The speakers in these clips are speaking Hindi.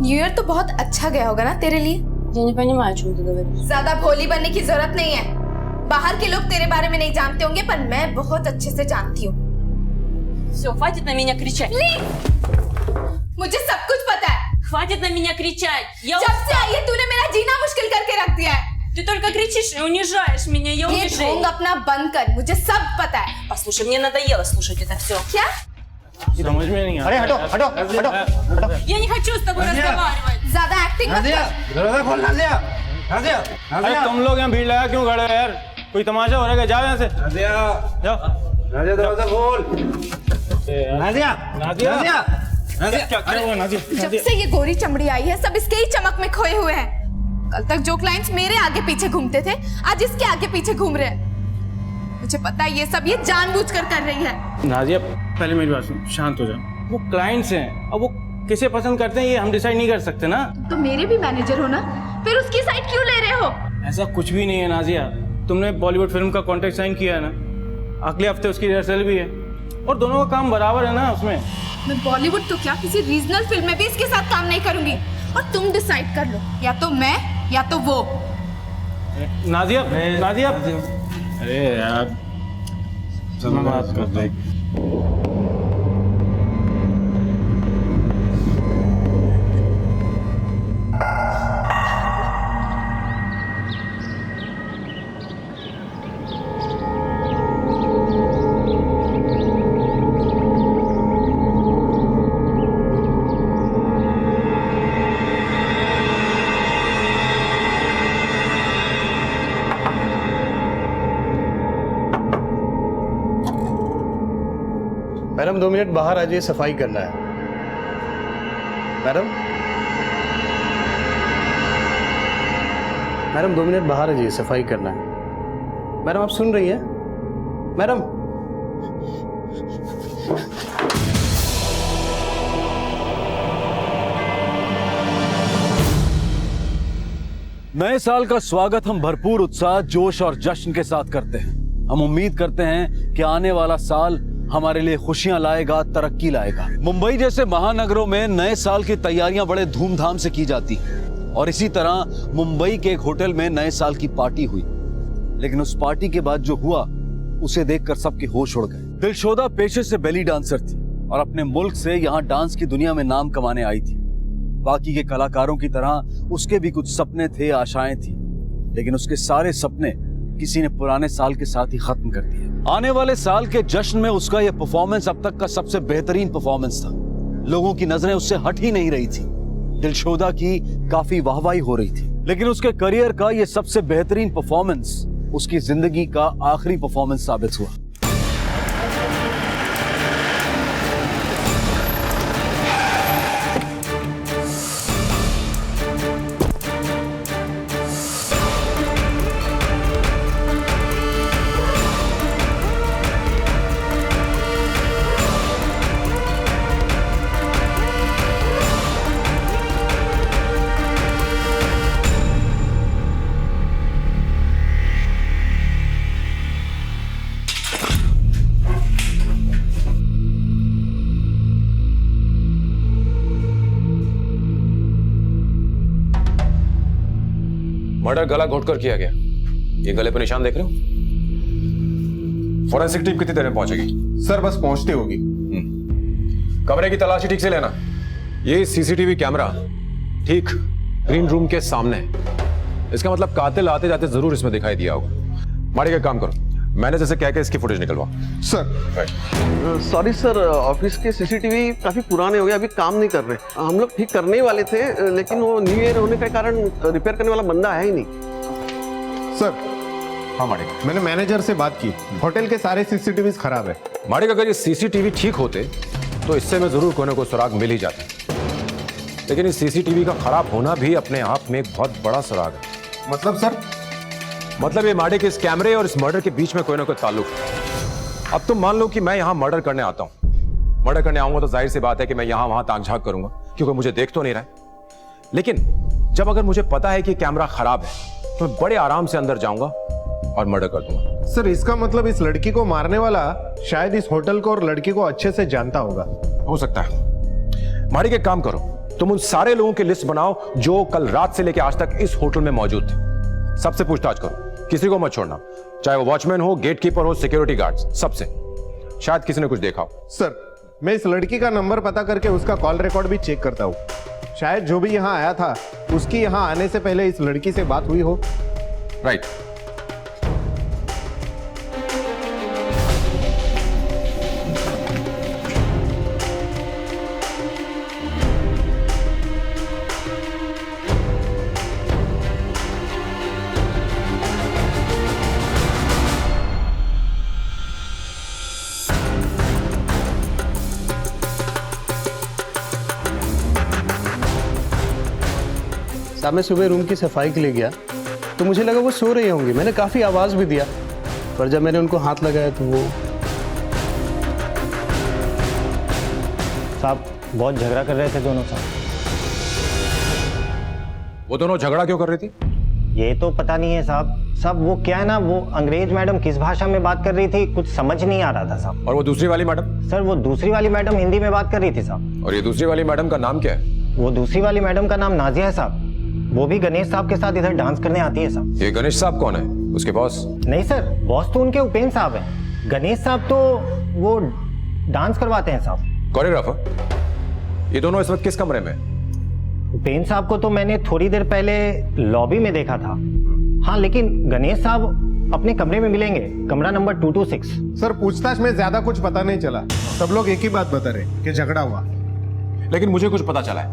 न्यू ईयर तो बहुत अच्छा गया होगा ना तेरे लिए? Я не понимаю, о чем ты говоришь. ज्यादा भोली बनने की जरूरत नहीं है। बाहर के लोग तेरे बारे में नहीं जानते होंगे, पर मैं बहुत अच्छे से जानती हूँ। Все, хватит на меня кричать. मुझे सब कुछ पता है। Хватит на меня кричать. Я जब से आई है तूने मेरा जीना मुश्किल करके रख दिया है। Ты только кричишь и унижаешь меня. Я ये унижаю. ढोंग अपना बंद कर, मुझे सब पता है। Послушай, мне надоело слушать это все. क्या? समझ में नहीं अरे हटो हटो हटो हटो। Я не хочу с тобой разговаривать. ज्यादा एक्टिंग मत नाज़िया, कर। दरवाजा खोल नाज़िया। नाज़िया, अरे नाज़िया। तुम लोग यहाँ भीड़ लगा क्यों खड़े हो यार? कोई तमाशा हो रहा है क्या? जाओ यहाँ से, नाज़िया, जाओ। नाज़िया दरवाजा खोल। नाज़िया, नाज़िया, नाज़िया, नाज़िया। क्या कर रहे हो नाज़िया? जब से ये गोरी चमड़ी आई है, सब इसके ही चमक में खोए हुए हैं। कल तक जो क्लाइंट्स मेरे आगे पीछे घूमते थे, आज इसके आगे पीछे घूम रहे हैं। मुझे पता है ये सब ये जानबूझकर कर रही है। नाज़िया पहले मेरी बात सुन, शांत हो जाओ। वो क्लाइंट्स हैं, अब वो किसे पसंद करते हैं ये हम डिसाइड नहीं कर सकते ना। तो मेरे भी मैनेजर हो ना, फिर उसकी साइड क्यों ले रहे हो? ऐसा कुछ भी नहीं है नाज़िया। तुमने बॉलीवुड फिल्म का कॉन्ट्रैक्ट साइन किया है ना, अगले हफ्ते उसकी रिहर्सल भी है और दोनों का काम बराबर है ना उसमें। मैं बॉलीवुड तो क्या किसी रीजनल फिल्म में भी इसके साथ काम नहीं करूंगी। और तुम डिसाइड कर लो, या तो मैं या तो वो। नाज़िया, नाज़िया, अरे यार चलो बात करते हैं। मैडम 2 मिनट बाहर आ जाइए, सफाई करना है। मैडम, मैडम 2 मिनट बाहर आ जाइए, सफाई करना है। मैडम आप सुन रही हैं? मैडम, नए साल का स्वागत हम भरपूर उत्साह, जोश और जश्न के साथ करते हैं। हम उम्मीद करते हैं कि आने वाला साल हमारे लिए खुशियां लाएगा, तरक्की लाएगा। मुंबई जैसे महानगरों में नए साल की तैयारियां बड़े धूमधाम से की जाती हैं और इसी तरह मुंबई के एक होटल में नए साल की पार्टी हुई। लेकिन उस पार्टी के बाद जो हुआ उसे देखकर सबके होश उड़ गए। दिलशोदा पेशे से बेली डांसर थी और अपने मुल्क से यहाँ डांस की दुनिया में नाम कमाने आई थी। बाकी के कलाकारों की तरह उसके भी कुछ सपने थे, आशाएं थी, लेकिन उसके सारे सपने किसी ने पुराने साल के साथ ही खत्म कर दिए। आने वाले साल के जश्न में उसका यह परफॉर्मेंस अब तक का सबसे बेहतरीन परफॉर्मेंस था। लोगों की नजरें उससे हट ही नहीं रही थी। दिलशोदा की काफी वाहवाही हो रही थी, लेकिन उसके करियर का यह सबसे बेहतरीन परफॉर्मेंस उसकी जिंदगी का आखिरी परफॉर्मेंस साबित हुआ। मर्डर गला घोटकर किया गया। ये गले पर निशान देख रहे हो? फॉरेंसिक टीम कितनी देर में पहुंचेगी? सर बस पहुंचती होगी। कमरे की तलाशी ठीक से लेना। ये सीसीटीवी कैमरा ठीक ग्रीन रूम के सामने है। इसका मतलब कातिल आते जाते जरूर इसमें दिखाई दिया होगा। माड़ी का काम करो, मैनेजर से कह के इसकी फुटेज निकलवाओ। सर सॉरी सर, ऑफिस के सीसीटीवी काफी पुराने हो गए, अभी काम नहीं कर रहे। हम लोग ठीक करने ही वाले थे, लेकिन वो न्यू ईयर होने के कारण रिपेयर करने वाला बंदा है ही नहीं। सर हाँ माड़ेगा, मैंने मैनेजर से बात की, होटल के सारे सीसीटीवी खराब है। माड़ेगा अगर ये सीसीटीवी ठीक होते तो इससे में जरूर कोई ना कोई सुराग मिल ही जाता, लेकिन इस सीसीटीवी का खराब होना भी अपने आप में एक बहुत बड़ा सुराग है। मतलब सर? मतलब ये माड़े के इस कैमरे और इस मर्डर के बीच में कोई ना कोई ताल्लुक है। अब तुम मान लो कि मैं यहाँ मर्डर करने आता हूँ। मर्डर करने आऊंगा तो जाहिर सी बात है कि मैं यहाँ वहां ताक झांक करूंगा, क्योंकि मुझे देख तो नहीं रहा है। लेकिन जब अगर मुझे पता है कि कैमरा खराब है तो मैं बड़े आराम से अंदर जाऊंगा और मर्डर कर दूंगा। सर इसका मतलब इस लड़की को मारने वाला शायद इस होटल को और लड़की को अच्छे से जानता होगा। हो सकता है। माड़ी के काम करो, तुम उन सारे लोगों की लिस्ट बनाओ जो कल रात से लेकर आज तक इस होटल में मौजूद थे। सबसे पूछताछ करो, किसी को मत छोड़ना, चाहे वो वॉचमैन हो, गेटकीपर हो, सिक्योरिटी गार्ड्स, सबसे। शायद किसी ने कुछ देखा हो। सर, मैं इस लड़की का नंबर पता करके उसका कॉल रिकॉर्ड भी चेक करता हूँ। शायद जो भी यहाँ आया था उसकी यहाँ आने से पहले इस लड़की से बात हुई हो। राइट। साहब मैं सुबह रूम की सफाई के लिए गया तो मुझे लगा वो सो रही होंगी। मैंने काफ़ी आवाज़ भी दिया, पर जब मैंने उनको हाथ लगाया तो वो साहब बहुत झगड़ा कर रहे थे दोनों साहब। वो दोनों झगड़ा क्यों कर रही थी? ये तो पता नहीं है साहब। साहब वो क्या है ना, वो अंग्रेज मैडम किस भाषा में बात कर रही थी कुछ समझ नहीं आ रहा था साहब। और वो दूसरी वाली मैडम? सर वो दूसरी वाली मैडम हिंदी में बात कर रही थी साहब। और ये दूसरी वाली मैडम का नाम क्या है? वो दूसरी वाली मैडम का नाम नाजिया है साहब। वो भी गणेश साहब के साथ इधर डांस करने आती है साहब। ये गणेश साहब कौन है? उसके बॉस? नहीं सर, बॉस तो उनके उपेंद्र साहब हैं। गणेश साहब तो वो डांस करवाते हैं साहब। कोरियोग्राफर? ये दोनों इस वक्त किस कमरे में? उपेंद्र साहब को तो मैंने थोड़ी देर पहले लॉबी में देखा था। हाँ, लेकिन गणेश साहब अपने कमरे में मिलेंगे, कमरा नंबर 226। सर पूछताछ में ज्यादा कुछ पता नहीं चला, सब लोग एक ही बात बता रहे कि झगड़ा हुआ। लेकिन मुझे कुछ पता चला है।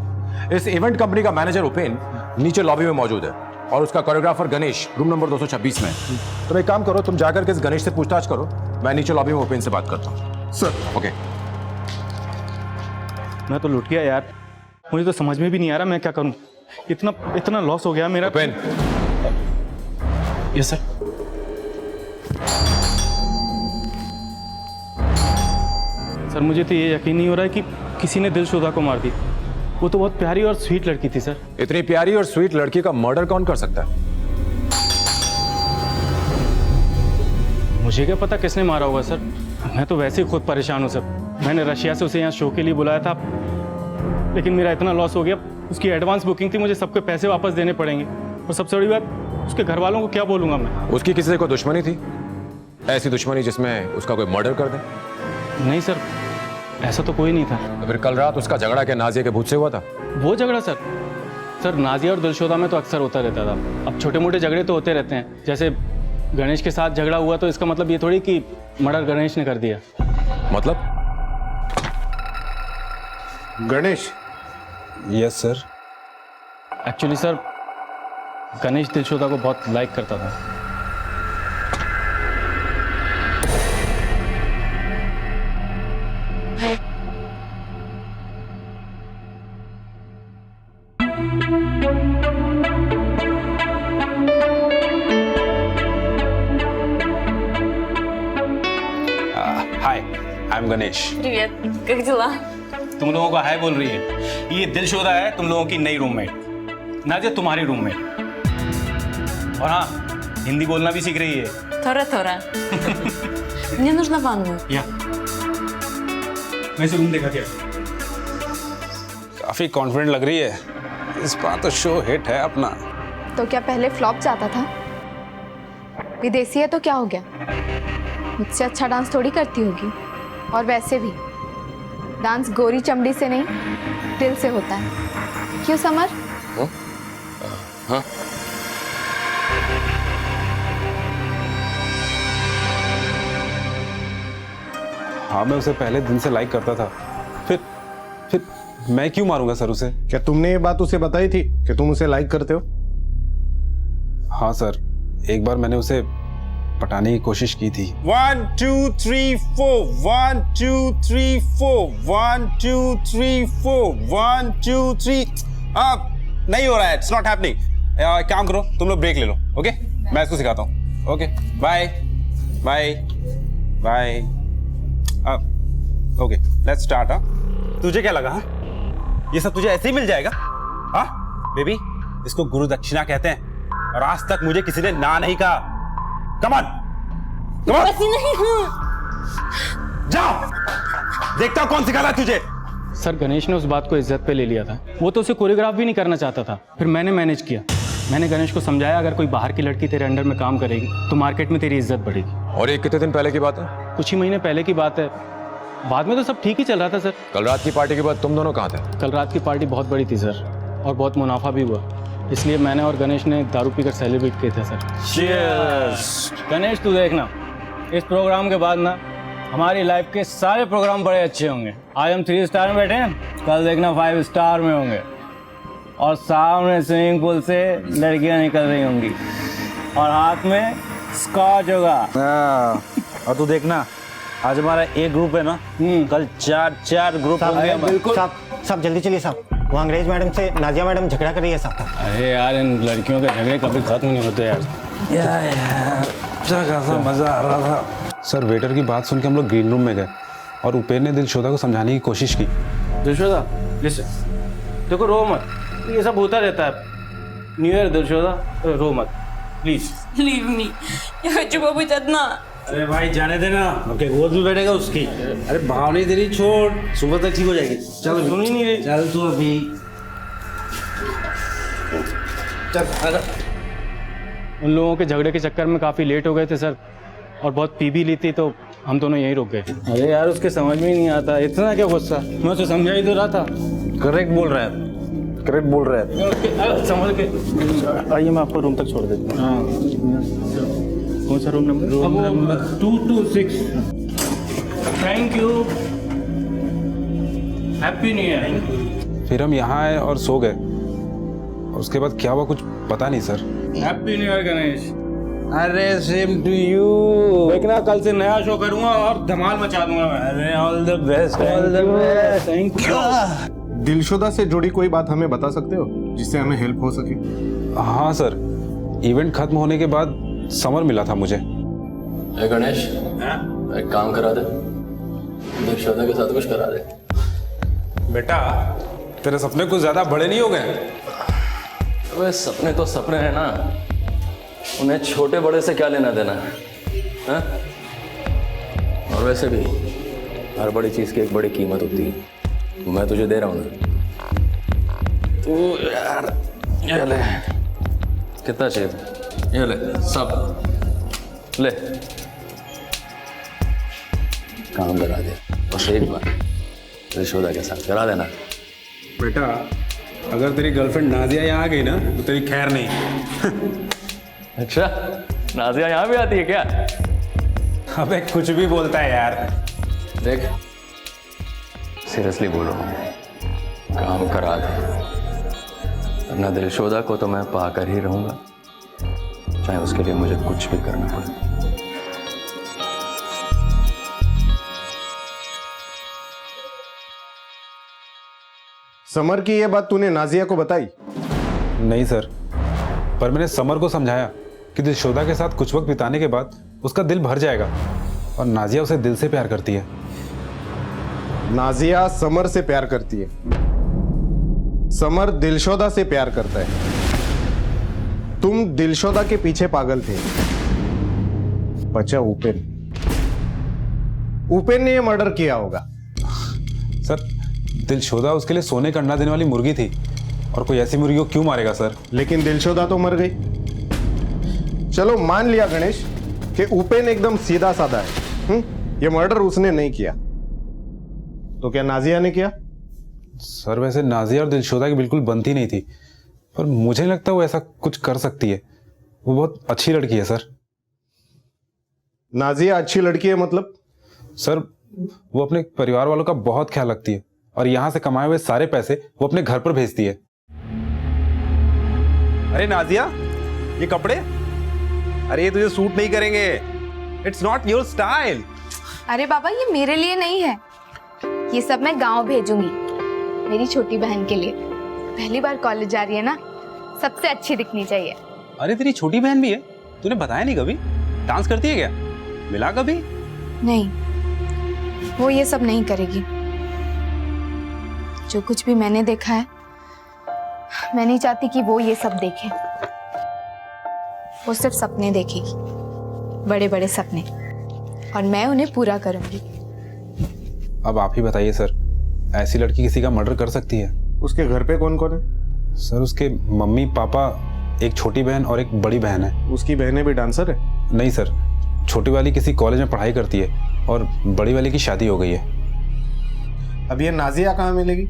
इस इवेंट कंपनी का मैनेजर उपेंद्र नीचे लॉबी में मौजूद है और उसका कोरियोग्राफर गणेश रूम नंबर 226 में। तुम एक काम करो, तुम जाकर के इस गणेश से पूछताछ करो, मैं नीचे लॉबी में उपेंद्र से बात करता हूँ। Sir okay. मैं तो लुट गया यार, मुझे तो समझ में भी नहीं आ रहा मैं क्या करूं। इतना लॉस हो गया मेरा। उपेंद्र। Yes sir. सर मुझे तो ये यकीन नहीं हो रहा है कि किसी ने दिलशुदा को मार दी। वो तो बहुत प्यारी और स्वीट लड़की थी सर। इतनी प्यारी और स्वीट लड़की का मर्डर कौन कर सकता है? मुझे क्या पता किसने मारा होगा सर। मैं तो वैसे ही खुद परेशान हूँ सर। मैंने रशिया से उसे यहाँ शो के लिए बुलाया था, लेकिन मेरा इतना लॉस हो गया। उसकी एडवांस बुकिंग थी, मुझे सबके पैसे वापस देने पड़ेंगे। और सबसे बड़ी बात, उसके घर वालों को क्या बोलूँगा मैं। उसकी किसी से कोई दुश्मनी थी? ऐसी दुश्मनी जिसमें उसका कोई मर्डर कर दे? नहीं सर, ऐसा तो कोई नहीं था। तो फिर कल रात उसका झगड़ा क्या नाजिया के भूत से हुआ था? वो झगड़ा सर नाजिया और दिलशुदा में तो अक्सर होता रहता था। अब छोटे मोटे झगड़े तो होते रहते हैं। जैसे गणेश के साथ झगड़ा हुआ तो इसका मतलब ये थोड़ी कि मर्डर गणेश ने कर दिया। मतलब? Ganesh? Yes sir. Actually sir Ganesh Dilshoda को बहुत लाइक करता था। Hi, I am Ganesh. Привет, как дела? तुम लोगों को हाय बोल रही है। ये दिलशुदा है तुम लोगों की नई रूममेट, नाजिया तुम्हारी रूममेट। और हाँ, हिंदी बोलना भी सीख रही है। Тора-тора. Мне нужна ванную. या मैं इसे रूम देखा क्या? काफी कॉन्फिडेंट लग रही है। इस बार तो शो हिट है अपना। तो क्या पहले फ्लॉप जाता था? विदेशी है तो क्या हो गया? मुझसे अच्छा डांस थोड़ी करती होगी। और वैसे भी डांस गोरी चमड़ी से नहीं, दिल से होता है। क्यों समर? हाँ। हाँ, मैं उसे पहले दिन से लाइक करता था। फिर मैं क्यों मारूंगा सर उसे? क्या तुमने ये बात उसे बताई थी कि तुम उसे लाइक करते हो? हाँ सर, एक बार मैंने उसे पटाने की कोशिश की थी। 1 2 3 4 1 2 3 4 1 2 3 4 1 2 3। अब नहीं हो रहा है, इट्स नॉट हैपनिंग। काम करो, तुम लोग ब्रेक ले लो। ओके, मैं इसको सिखाता हूँ। Okay, bye bye bye. Okay, let's start. हाँ, तुझे क्या लगा? हाँ, ये सब तुझे ऐसे ही मिल जाएगा? हाँ बेबी, इसको गुरु दक्षिणा कहते हैं और आज तक मुझे किसी ने ना नहीं कहा। Come on, come on. वैसी नहीं हूँ। जाओ, देखता हूँ कौन सिखाता है तुझे। सर गणेश ने उस बात को इज्जत पे ले लिया था। वो तो उसे कोरियोग्राफ भी नहीं करना चाहता था। फिर मैंने मैनेज किया। मैंने गणेश को समझाया अगर कोई बाहर की लड़की तेरे अंडर में काम करेगी तो मार्केट में तेरी इज्जत बढ़ेगी। और ये कितने दिन पहले की बात है? कुछ ही महीने पहले की बात है। बाद में तो सब ठीक ही चल रहा था सर। कल रात की पार्टी के बाद तुम दोनों कहाँ थे? कल रात की पार्टी बहुत बड़ी थी सर, और बहुत मुनाफा भी हुआ, इसलिए मैंने और गणेश ने दारू पीकर सेलिब्रेट किए थे सर। Cheers! गणेश तू देखना, इस प्रोग्राम के बाद ना हमारी लाइफ के सारे प्रोग्राम बड़े अच्छे होंगे। आज हम 3 स्टार में बैठे हैं, कल देखना 5 स्टार में होंगे, और सामने स्विमिंग पूल से लड़कियां निकल रही होंगी और हाथ में स्कॉच होगा। और तू देखना, आज हमारा एक ग्रुप है ना, कल 4 ग्रुप होंगे। बिल्कुल सब जल्दी चलिए साहब, वो अंग्रेज मैडम से नाजिया मैडम झगड़ा कर रही है साहब। अरे यार इन लड़कियों के झगड़े कभी खत्म नहीं होते यार। अच्छा मजा आ रहा था। सर वेटर की बात सुन के हम लोग ग्रीन रूम में गए और उपेर ने दिलशोदा को समझाने की कोशिश की। दिलशोदा देखो रो मत, ये सब होता रहता है। न्यू ईयर दिलशोदा, रो मत प्लीज। लीव मी, ये चुप भी चलना। अरे भाई जाने देना, ओके गोद में बैठेगा उसकी। अरे भाव नहीं तेरी, छोड़, सुबह तक ठीक हो जाएगी। चल सुन ही नहीं रही। चल तू अभी चल। उन लोगों के झगड़े के चक्कर में काफ़ी लेट हो गए थे सर, और बहुत पी भी ली थी, तो हम दोनों यहीं रुक गए। अरे यार उसके समझ में ही नहीं आता, इतना क्या गुस्सा। मैं उसे समझा ही तो रहा था। करेक्ट बोल रहा है, करेक्ट बोल रहा है। समझ के आइए, मैं आपको रूम तक छोड़ देता हूँ। कौन सा room number? Room number 226। Thank you, happy new year. फिर हम यहाँ आए और सो गए, और उसके बाद क्या हुआ कुछ पता नहीं sir. Happy new year Ganesh. अरे सेम टू यू। देखना कल से नया शो करूंगा और धमाल मचा दूंगा मैं। अरे all the best, all the best, thank you. Dilshoda से जुड़ी कोई बात हमें बता सकते हो जिससे हमें हेल्प हो सके? हाँ सर, इवेंट खत्म होने के बाद समर मिला था मुझे। गणेश एक काम करा दे, दिलशोदा के साथ कुछ करा दे। बेटा तेरे सपने कुछ ज्यादा बड़े नहीं हो गए? अबे सपने तो सपने हैं ना, उन्हें छोटे बड़े से क्या लेना देना है? और वैसे भी हर बड़ी चीज की एक बड़ी कीमत होती है। मैं तुझे दे रहा हूँ ना, तू यार ये ले। कितना चाहिए? ये ले, सब ले। काम करा दे बस एक बार, दिलशोदा के साथ करा देना। बेटा अगर तेरी गर्लफ्रेंड नाजिया यहाँ आ गई ना तो तेरी खैर नहीं। अच्छा, नाजिया यहाँ भी आती है क्या? अबे कुछ भी बोलता है यार। देख सीरियसली बोल रहा हूँ, काम करा दे, वरना दिलशोदा को तो मैं पाकर ही रहूंगा, चाहे उसके लिए मुझे कुछ भी करना पड़े। समर की ये बात तूने नाजिया को बताई? नहीं सर, पर मैंने समर को समझाया कि दिलशोदा के साथ कुछ वक्त बिताने के बाद उसका दिल भर जाएगा, और नाजिया उसे दिल से प्यार करती है। नाजिया समर से प्यार करती है, समर दिलशोदा से प्यार करता है। तुम दिलशोदा के पीछे पागल थे। बचा उपेन, उपेन ने यह मर्डर किया होगा। सर दिलशोदा उसके लिए सोने का अंडा देने वाली मुर्गी थी, और कोई ऐसी मुर्गी को क्यों मारेगा सर? लेकिन दिलशोदा तो मर गई। चलो मान लिया गणेश कि उपेन एकदम सीधा साधा है, ये मर्डर उसने नहीं किया, तो क्या नाजिया ने किया? सर वैसे नाजिया और दिलशोदा की बिल्कुल बनती नहीं थी, पर मुझे नहीं लगता वो ऐसा कुछ कर सकती है। वो बहुत अच्छी लड़की है सर। नाजिया अच्छी लड़की है मतलब? सर वो अपने परिवार वालों का बहुत ख्याल रखती है, और यहां से कमाए हुए सारे पैसे वो अपने घर पर भेजती है। अरे नाजिया, ये कपड़े, अरे ये तुझे सूट नहीं करेंगे, इट्स नॉट योर स्टाइल। अरे बाबा ये मेरे लिए नहीं है, ये सब मैं गांव भेजूंगी मेरी छोटी बहन के लिए। पहली बार कॉलेज जा रही है ना, सबसे अच्छी दिखनी चाहिए। अरे तेरी छोटी बहन भी है, तूने बताया नहीं कभी। डांस करती है क्या? मिला कभी? नहीं, वो ये सब नहीं करेगी। जो कुछ भी मैंने देखा है, मैं नहीं चाहती कि वो ये सब देखे। वो सिर्फ सपने देखेगी, बड़े बड़े सपने, और मैं उन्हें पूरा करूंगी। अब आप ही बताइए सर, ऐसी लड़की किसी का मर्डर कर सकती है? उसके घर पे कौन कौन है? सर उसके मम्मी पापा, एक छोटी बहन और एक बड़ी बहन है। उसकी बहनें भी डांसर है? नहीं सर, छोटी वाली किसी कॉलेज में पढ़ाई करती है और बड़ी वाली की शादी हो गई है। अब ये नाजिया कहाँ मिलेगी?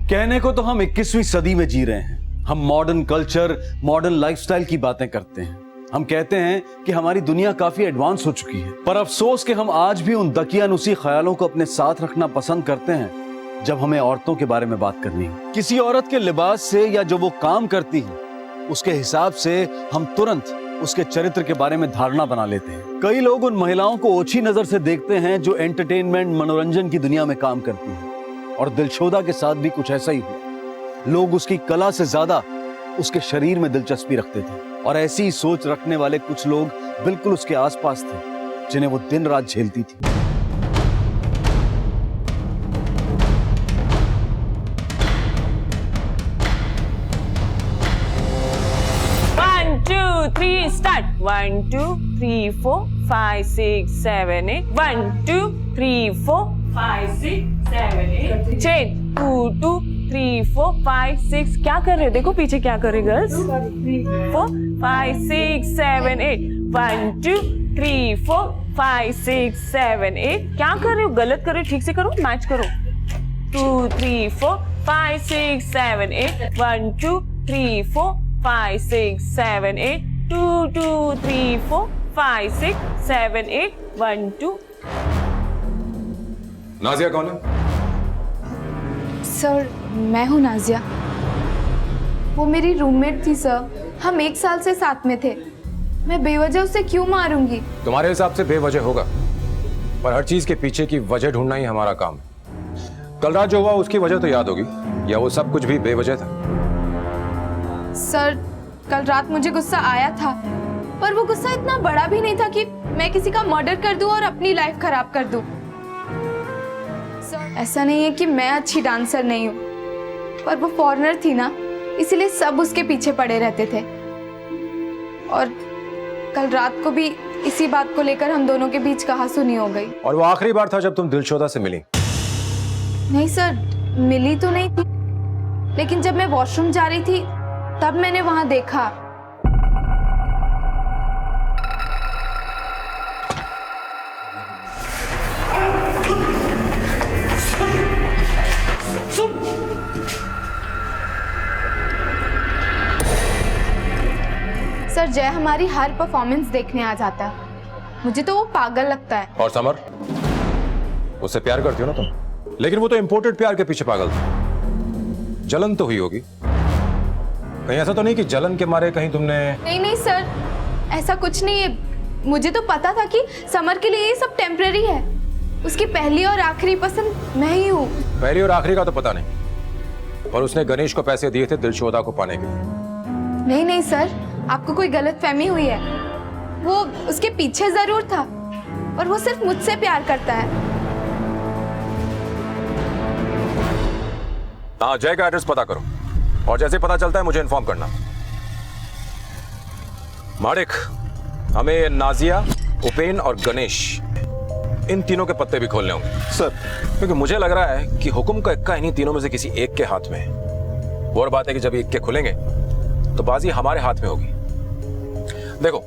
कहने को तो हम 21वीं सदी में जी रहे हैं। हम मॉडर्न कल्चर, मॉडर्न लाइफस्टाइल की बातें करते हैं। हम कहते हैं कि हमारी दुनिया काफी एडवांस हो चुकी है, पर अफसोस कि हम आज भी उन दकियानुसी ख्यालों को अपने साथ रखना पसंद करते हैं जब हमें औरतों के बारे में बात करनी है। किसी औरत के लिबास से या जो वो काम करती है उसके हिसाब से हम तुरंत उसके चरित्र के बारे में धारणा बना लेते हैं। कई लोग उन महिलाओं को ओछी नजर से देखते हैं जो एंटरटेनमेंट, मनोरंजन की दुनिया में काम करती हैं। और दिलशोदा के साथ भी कुछ ऐसा ही हुआ। लोग उसकी कला से ज्यादा उसके शरीर में दिलचस्पी रखते थे, और ऐसी ही सोच रखने वाले कुछ लोग बिल्कुल उसके आसपास थे जिन्हें वो दिन रात झेलती थी। One, two, three, start. 1, 2, 3, 4, 5, 6, 7, 8. 1, 2, 3, 4, 5, 6, 7, 8. Change. 2, 2, 3, 4, 5, 6. क्या कर रहे हो? देखो पीछे क्या कर रहे गर्ल्स? 4, 5, 6, 7, 8. 1, 2, 3, 4, 5, 6, 7, 8. क्या कर रहे हो? गलत कर रहे हो, ठीक से करो, मैच करो. 2, 3, 4, 5, 6, 7, 8. 1, 2, 3, 4, 5, 6, 7, 8. 2, 2, 3, 4, 5, 6, 7, 8. 1, 2. नाजिया कौन है? सर मैं हूँ नाजिया। वो मेरी रूममेट थी सर, हम 1 साल से साथ में थे। मैं बेवजह उसे क्यों मारूंगी? तुम्हारे हिसाब से बेवजह होगा, पर हर चीज के पीछे की वजह ढूंढना ही हमारा काम है। कल रात जो हुआ उसकी वजह तो याद होगी, या वो सब कुछ भी बेवजह था? सर कल रात मुझे गुस्सा आया था, पर वो गुस्सा इतना बड़ा भी नहीं था कि मैं किसी का मर्डर कर दूं और अपनी लाइफ खराब कर दूं। सर ऐसा नहीं है कि मैं अच्छी डांसर नहीं हूँ, पर वो फॉरेनर थी ना, इसलिए सब उसके पीछे पड़े रहते थे। और कल रात को भी इसी बात को लेकर हम दोनों के बीच कहासुनी हो गई। और वो आखिरी बार था जब तुम दिलशोदा से मिली? नहीं सर, मिली तो नहीं थी, लेकिन जब मैं वॉशरूम जा रही थी तब मैंने वहां देखा। सर जय हमारी हर परफॉर्मेंस देखने आ जाता है, मुझे तो वो पागल लगता है। और समर, उससे प्यार करती हो ना तुम? लेकिन वो तो इंपोर्टेड प्यार के पीछे पागल था। जलन तो हुई होगी, कहीं ऐसा तो नहीं कि जलन के मारे कहीं तुमने? नहीं नहीं सर, ऐसा कुछ नहीं है। मुझे तो पता था कि समर के लिए ये सब टेम्परेरी है। उसकी पहली और आखिरी पसंद मैं ही हूँ। पहली और आखिरी का तो पता नहीं, पर उसने गणेश को पैसे दिए थे दिलशोदा को पाने के लिए। नहीं नहीं सर, आपको कोई गलत फहमी हुई है। वो उसके पीछे जरूर था, और वो सिर्फ मुझसे प्यार करता है। हाँ, जय का एड्रेस पता करो, और जैसे पता चलता है मुझे इन्फॉर्म करना। माड़िक, हमें नाजिया, उपेन और गणेश, इन तीनों के पत्ते भी खोलने होंगे सर। क्योंकि मुझे लग रहा है कि हुक्म का इक्का इन्हीं तीनों में से किसी एक के हाथ में है। वो और बात है कि जब ये इक्के खुलेंगे तो बाजी हमारे हाथ में होगी। देखो,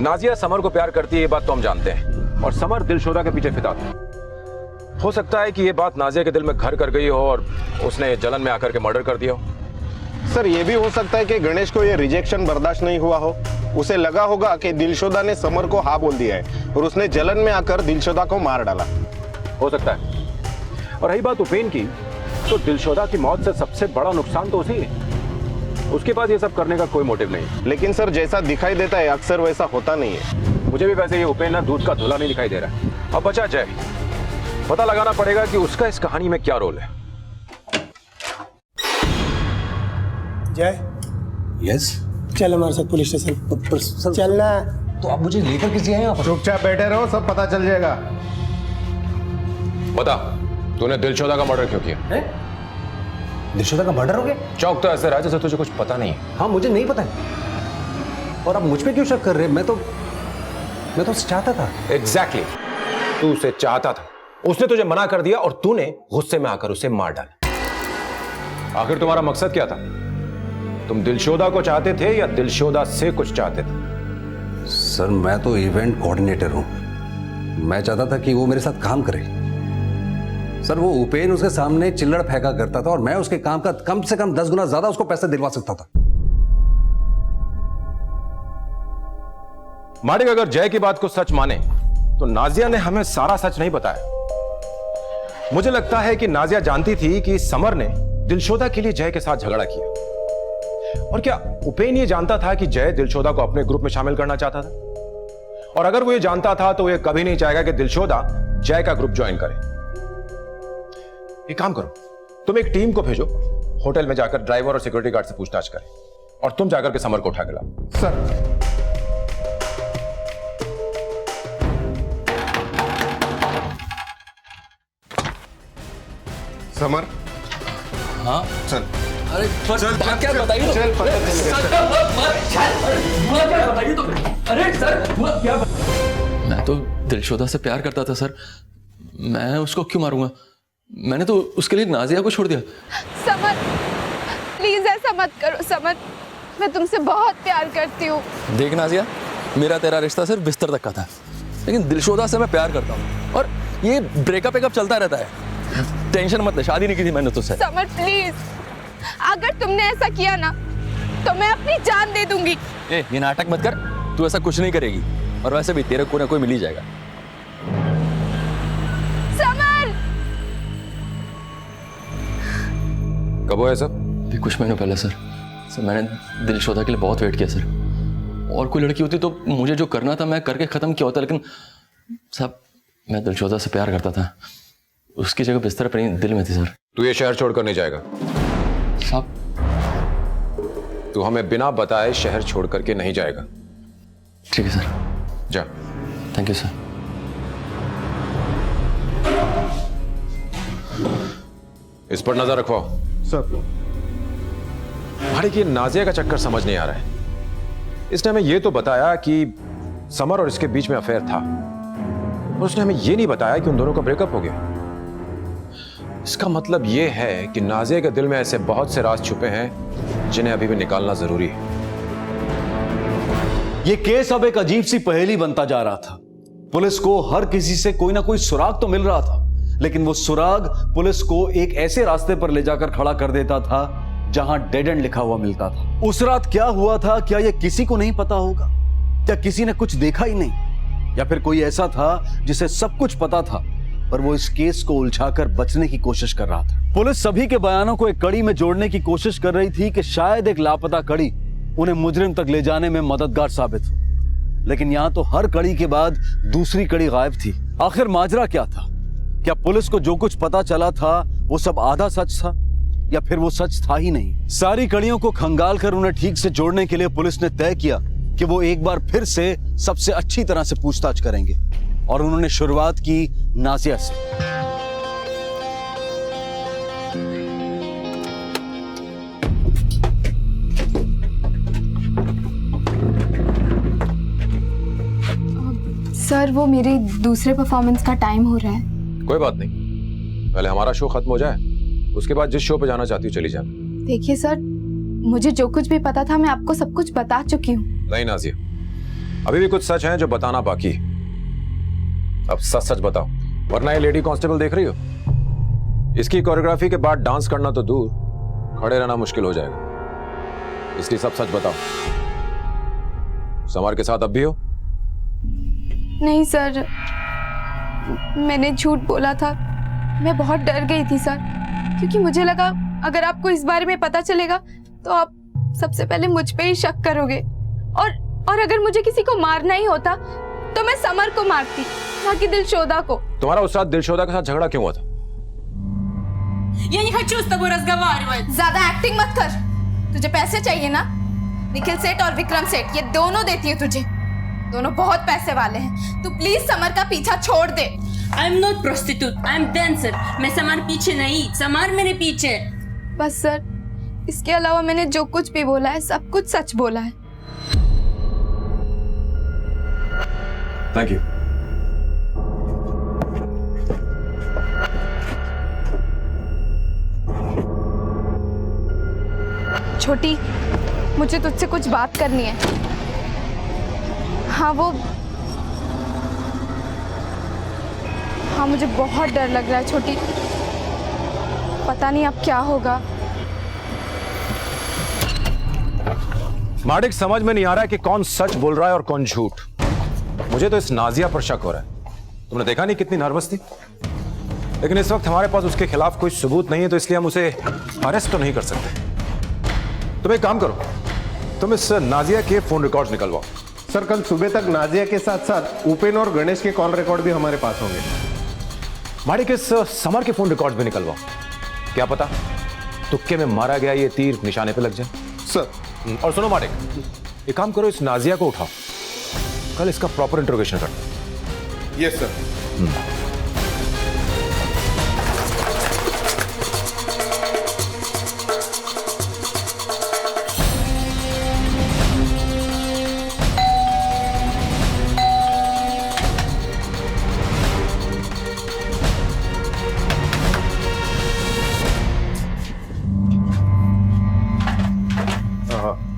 नाजिया समर को प्यार करती है, ये बात तो हम जानते हैं, और समर दिलशोदा के पीछे फिदा था। हो सकता है कि ये बात नाजिया के दिल में घर कर गई हो और उसने जलन में आकर के मर्डर कर दिया हो। सर ये भी हो सकता है कि गणेश को ये रिजेक्शन बर्दाश्त नहीं हुआ हो। उसे लगा होगा कि दिलशोदा ने समर को हाँ बोल दिया है, और उसने जलन में आकर दिलशोदा को मार डाला। हो सकता है। और रही बात उपेन की, तो दिलशोदा की मौत से सबसे बड़ा नुकसान तो उसी है। उसके पास ये सब करने का कोई मोटिव नहीं। लेकिन सर जैसा दिखाई देता है अक्सर वैसा होता नहीं है। मुझे भी वैसे ये उपेन ना दूध का धुला नहीं दिखाई दे रहा है। अब बचा जय, पता लगाना पड़ेगा कि उसका इस कहानी में क्या रोल है। जय, यस, चल हमारे साथ पुलिस स्टेशन। चलना। तो आप मुझे लेकर किसी आए? चुपचाप बैठे रहो, सब पता चल जाएगा। बता, तूने दिलशोदा का मर्डर क्यों किया? दिलशोदा का मर्डर हो गया? चौक तो ऐसे रहा जैसे तुझे कुछ पता नहीं है। हाँ, मुझे नहीं पता है। और आप मुझ पे क्यों शक कर रहे हैं? मैं तो उसे चाहता था। एग्जैक्टली, तू उसे चाहता था, उसने तुझे मना कर दिया और तूने गुस्से में आकर उसे मार डाला। आखिर तुम्हारा मकसद क्या था? तुम दिलशोदा को चाहते थे या दिलशोदा से कुछ चाहते थे? सर मैं तो इवेंट कोऑर्डिनेटर हूं, मैं चाहता था कि वो मेरे साथ काम करे। सर वो उपेन उसके सामने चिल्लड़ फेंका करता था और मैं उसके काम का कम से कम 10 गुना ज्यादा उसको पैसे दिलवा सकता था। माडिक, अगर जय की बात को सच माने तो नाजिया ने हमें सारा सच नहीं बताया। मुझे लगता है कि नाजिया जानती थी कि समर ने दिलशोदा के लिए जय के साथ झगड़ा किया। और क्या उपेन ये जानता था कि जय दिलशोदा को अपने ग्रुप में शामिल करना चाहता था? और अगर वो ये जानता था तो वो ये कभी नहीं चाहेगा कि दिलशोदा जय का ग्रुप ज्वाइन करे। एक काम करो, तुम एक टीम को भेजो, होटल में जाकर ड्राइवर और सिक्योरिटी गार्ड से पूछताछ करें, और तुम जाकर के समर को उठा के लाओ। Sir summer. हाँ चल अरे चल, बात क्या चल, बताइए तो? चल, पता हुआ क्या बताइए तो? अरे सर हुआ क्या? मैं तो दिलशोदा से प्यार करता था सर, मैं उसको क्यों मारूंगा? मैंने तो उसके लिए नाजिया को छोड़ दिया। समर प्लीज ऐसा मत करो समर, मैं तुमसे बहुत प्यार करती हूँ। देख नाजिया, मेरा तेरा रिश्ता सिर्फ बिस्तर तक का था, लेकिन दिलशोदा से मैं प्यार करता हूँ और ये ब्रेकअप चलता रहता है। टेंशन मत ले, शादी नहीं की थी मैंने तुझसे। समर प्लीज, अगर तुमने ऐसा किया ना तो मैं अपनी जान दे दूंगी। ये नाटक मत कर, तू ऐसा कुछ नहीं करेगी, और वैसे भी तेरे को ना कोई मिल ही जाएगा। समर! कब हुआ सब? कुछ महीनों पहले सर। मैंने दिलशोदा के लिए बहुत वेट किया सर, और कोई लड़की होती तो मुझे जो करना था मैं करके खत्म किया होता, लेकिन साहब मैं दिलशोदा से प्यार करता था, उसकी जगह बिस्तर पर नहीं दिल में थी सर। तू ये शहर छोड़कर नहीं जाएगा साहब? तू हमें बिना बताए शहर छोड़ करके नहीं जाएगा। ठीक है सर। जा। Thank you sir. इस पर नजर रखो सर। भाई ये नाजिया का चक्कर समझ नहीं आ रहा है। इसने हमें यह तो बताया कि समर और इसके बीच में अफेयर था, और उसने हमें यह नहीं बताया कि उन दोनों का ब्रेकअप हो गया। इसका मतलब यह है कि नाजिया के दिल में ऐसे बहुत से राज छुपे हैं जिन्हें अभी भी निकालना जरूरी है। यह केस अब एक अजीब सी पहेली बनता जा रहा था। पुलिस को हर किसी से कोई ना कोई सुराग तो मिल रहा था, लेकिन वो सुराग पुलिस को एक ऐसे रास्ते पर ले जाकर खड़ा कर देता था जहां डेड एंड लिखा हुआ मिलता था। उस रात क्या हुआ था, क्या यह किसी को नहीं पता होगा? क्या किसी ने कुछ देखा ही नहीं, या फिर कोई ऐसा था जिसे सब कुछ पता था पर वो इस केस को उलझाकर बचने की कोशिश कर रहा था? पुलिस सभी के बयानों को एक कड़ी में जोड़ने की कोशिश कर रही थी कि शायद एक लापता कड़ी उन्हें मुजरिम तक ले जाने में मददगार साबित हो, लेकिन यहां तो हर कड़ी के बाद दूसरी कड़ी गायब थी। आखिर माजरा क्या था? क्या पुलिस को जो कुछ पता चला था वो सब आधा सच था, या फिर वो सच था ही नहीं? सारी कड़ियों को खंगाल कर उन्हें ठीक से जोड़ने के लिए पुलिस ने तय किया कि वो एक बार फिर से सबसे अच्छी तरह से पूछताछ करेंगे, और उन्होंने शुरुआत की नाजिया से। सर वो मेरे दूसरे परफॉर्मेंस का टाइम हो रहा है। कोई बात नहीं, पहले हमारा शो खत्म हो जाए, उसके बाद जिस शो पे जाना चाहती हो चली जा। देखिए सर, मुझे जो कुछ भी पता था मैं आपको सब कुछ बता चुकी हूँ। नहीं नाजिया, अभी भी कुछ सच है जो बताना बाकी है। अब सच सच बताओ, वरना ये लेडी कांस्टेबल देख रही हो, इसकी कोरियोग्राफी के बाद डांस करना तो दूर, खड़े रहना मुश्किल हो जाएगा। इसलिए सब सच बताओ। समर के साथ अब भी हो? नहीं सर, मैंने झूठ बोला था। मैं बहुत डर गई थी सर, क्योंकि मुझे लगा अगर आपको इस बारे में पता चलेगा तो आप सबसे पहले मुझ पे ही शक करोगे, और अगर मुझे किसी को मारना ही होता तो मैं समर को मारती, ना कि दिलशोदा को। तुम्हारा उस रात दिलशोदा के साथ झगड़ा क्यों हुआ था? Я не хочу с тобой разговаривать। ज्यादा एक्टिंग मत कर। तुझे पैसे चाहिए ना? निखिल सेठ और विक्रम सेठ ये दोनों देती है तुझे, दोनों बहुत पैसे वाले हैं। तू प्लीज समर का पीछा छोड़ दे। I'm not prostitute, I'm dancer. मैं समर पीछे नहीं, समर मेरे पीछे। बस सर, इसके अलावा मैंने जो कुछ भी बोला है सब कुछ सच बोला है। Thank you. छोटी, मुझे तुझसे कुछ बात करनी है। हाँ, मुझे बहुत डर लग रहा है छोटी, पता नहीं अब क्या होगा। माडिक, समझ में नहीं आ रहा है कि कौन सच बोल रहा है और कौन झूठ। मुझे तो इस नाजिया पर शक हो रहा है। तुमने देखा नहीं कितनी नर्वस थी, लेकिन इस वक्त हमारे पास उसके खिलाफ कोई सबूत नहीं है, तो इसलिए हम उसे अरेस्ट तो नहीं कर सकते। तुम एक काम करो, तुम इस नाजिया के फोन रिकॉर्ड्स निकलवाओ। सर, कल सुबह तक नाजिया के साथ साथ उपेन और गणेश के कॉल रिकॉर्ड भी हमारे पास होंगे। माडिक, इस समर के फोन रिकॉर्ड्स भी निकलवाओ। क्या पता तुक्के में मारा गया ये तीर निशाने पे लग जाए। सर, और सुनो माडिक, एक काम करो, इस नाजिया को उठाओ, कल इसका प्रॉपर इंट्रोगेशन करो। Yes sir.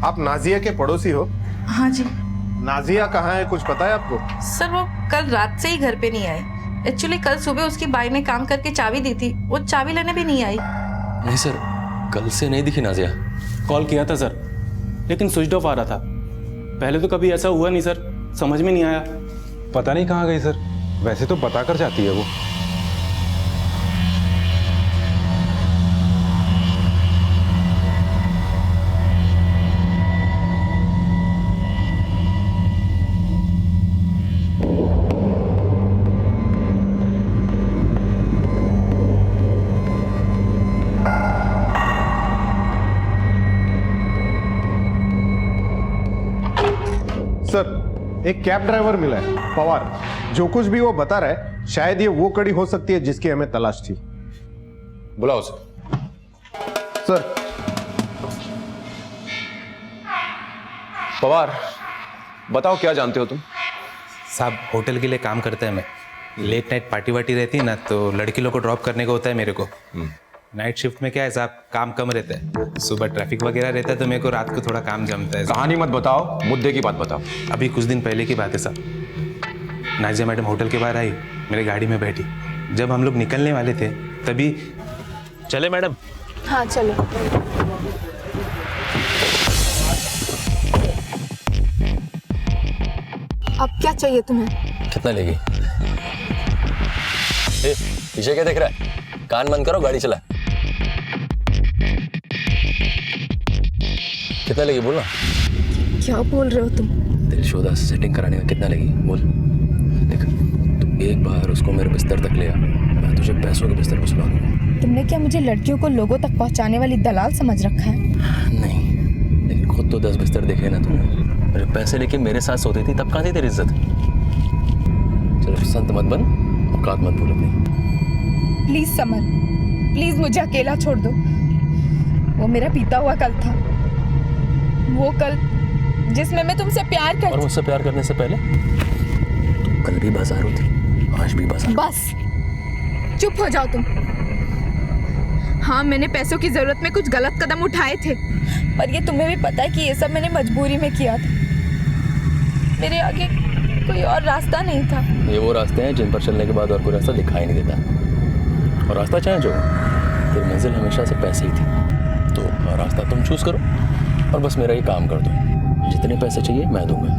आप नाजिया के पड़ोसी हो? हाँ जी। नाजिया कहाँ है, कुछ पता है आपको? सर, वो कल रात से ही घर पे नहीं आए। एक्चुअली कल सुबह उसकी बाई ने काम करके चाबी दी थी, वो चाबी लेने भी नहीं आई। नहीं सर, कल से नहीं दिखी नाजिया। कॉल किया था सर, लेकिन स्विच ऑफ आ रहा था। पहले तो कभी ऐसा हुआ नहीं सर, समझ में नहीं आया। पता नहीं कहाँ गई सर, वैसे तो बता कर जाती है वो। सर, एक कैब ड्राइवर मिला है, पवार। जो कुछ भी वो बता रहा है, शायद ये वो कड़ी हो सकती है जिसकी हमें तलाश थी। बुलाओ उसे। सर। पवार, बताओ क्या जानते हो तुम? साहब, होटल के लिए काम करते हैं। मैं लेट नाइट पार्टी वार्टी रहती है ना, तो लड़की लोग को ड्रॉप करने को होता है मेरे को। नाइट शिफ्ट में क्या है साहब, काम कम रहता है। सुबह ट्रैफिक वगैरह रहता है, तो मेरे को रात को थोड़ा काम जमता है। कहानी मत बताओ, मुद्दे की बात बताओ। अभी कुछ दिन पहले की बात है साहब। नाजिया मैडम होटल के बाहर आई, मेरे गाड़ी में बैठी। जब हम लोग निकलने वाले थे तभी चले मैडम। हाँ चलो। अब क्या चाहिए तुम्हें? कितना लेगी? पीछे क्या देख रहा है? कान बंद करो, गाड़ी चला। कितना लगी बोल ना। क्या बोल रहे हो तुम? दिलशोदा से सेटिंग कराने में कितना लगी बोल। देख, तू एक बार उसको मेरे बिस्तर तक ले आ, मैं तुझे पैसों के बिस्तर पर सुला दूंगा। तुमने क्या मुझे लड़कियों को लोगों तक पहुंचाने वाली दलाल समझ रखा है? नहीं, लेकिन खुद तो 10 बिस्तर देखे ना तुमने। मेरे पैसे लेके मेरे साथ सोती थी, तब कहाँ थी तेरी इज्जत? चलो संत मत बन, औकात मत भूल अपनी। प्लीज समर, प्लीज मुझे अकेला छोड़ दो। वो मेरा बीता हुआ कल था, वो कल जिसमें मैं तुमसे प्यार करती। और मुझसे प्यार करने से पहले तुम कल भी बाजार होती, आज भी बाजार। बस चुप हो जाओ तुम। हाँ, मैंने पैसों की जरूरत में कुछ गलत कदम उठाए थे, पर ये तुम्हें भी पता है कि ये सब मैंने मजबूरी में किया था। मेरे आगे कोई और रास्ता नहीं था। ये वो रास्ते हैं जिन पर चलने के बाद और कोई रास्ता दिखाई नहीं देता। और रास्ता चाहे जो, तेरी मंजिल हमेशा से पैसे ही थी। तो रास्ता तुम चूज करो और बस मेरा ये काम कर दो। जितने पैसे चाहिए मैं दूंगा।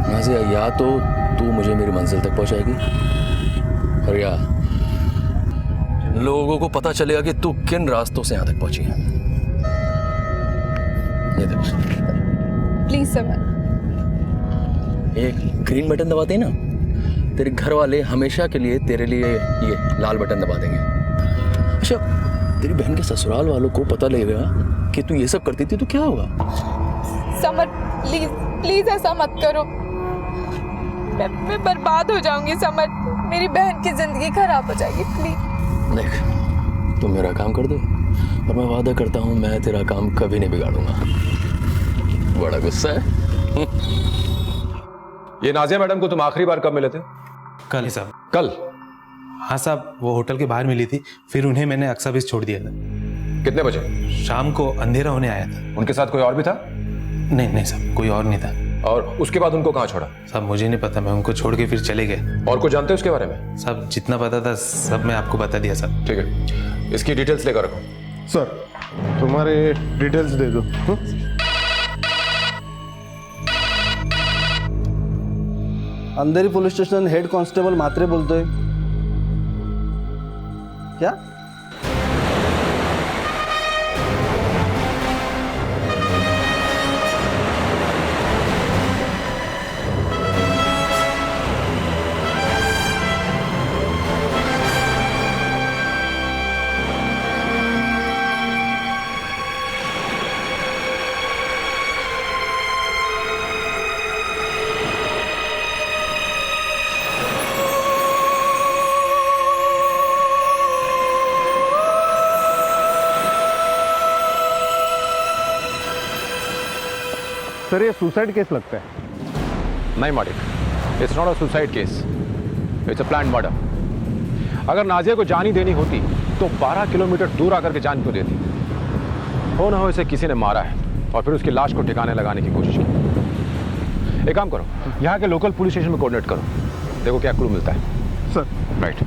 नाज़िया, या तो तू मुझे मेरी मंजिल तक पहुंचाएगी, और या लोगों को पता चलेगा कि तू किन रास्तों से यहाँ तक पहुंची है। ये देख, प्लीज समर। एक ग्रीन बटन दबाते हैं ना, तेरे घर वाले हमेशा के लिए तेरे लिए ये लाल बटन दबा देंगे। अच्छा, तेरी बहन के ससुराल वालों को पता लगेगा कि तू ये सब करती थी तो क्या होगा? समर, प्लीज प्लीज ऐसा मत करो। मैं बर्बाद हो जाऊंगी समर। मेरी बहन की जिंदगी खराब हो जाएगी, प्लीज। देख, तुम मेरा काम कर दो और मैं वादा करता हूँ मैं तेरा काम कभी नहीं बिगाड़ूंगा। बड़ा गुस्सा है। ये नाजिया मैडम को तुम आखिरी बार कब मिले थे? कल साहब। कल? हाँ साहब, वो होटल के बाहर मिली थी, फिर उन्हें मैंने अक्सा बीस छोड़ दिया था। कितने बजे? शाम को अंधेरा होने आया था। उनके साथ कोई और भी था? नहीं नहीं साहब, कोई और नहीं था। और उसके बाद उनको कहाँ छोड़ा? साहब मुझे नहीं पता, मैं उनको छोड़ के फिर चले गए। और कुछ जानते हो उसके बारे में? साहब जितना पता था सब मैं आपको बता दिया साहब। ठीक है, इसकी डिटेल्स लेकर रखो। सर तुम्हारे डिटेल्स दे दो। अंधेरी पुलिस स्टेशन हेड कांस्टेबल मात्रे बोलतोय। क्या? सर ये सुसाइड केस लगता है। नहीं मालिक, it's not a suicide case, it's a planned murder. अगर नाजिया को जान ही देनी होती तो 12 किलोमीटर दूर आकर के जान क्यों देती? हो ना हो इसे किसी ने मारा है और फिर उसकी लाश को ठिकाने लगाने की कोशिश की। एक काम करो, यहाँ के लोकल पुलिस स्टेशन में कोऑर्डिनेट करो, देखो क्या क्लू मिलता है। Sir right.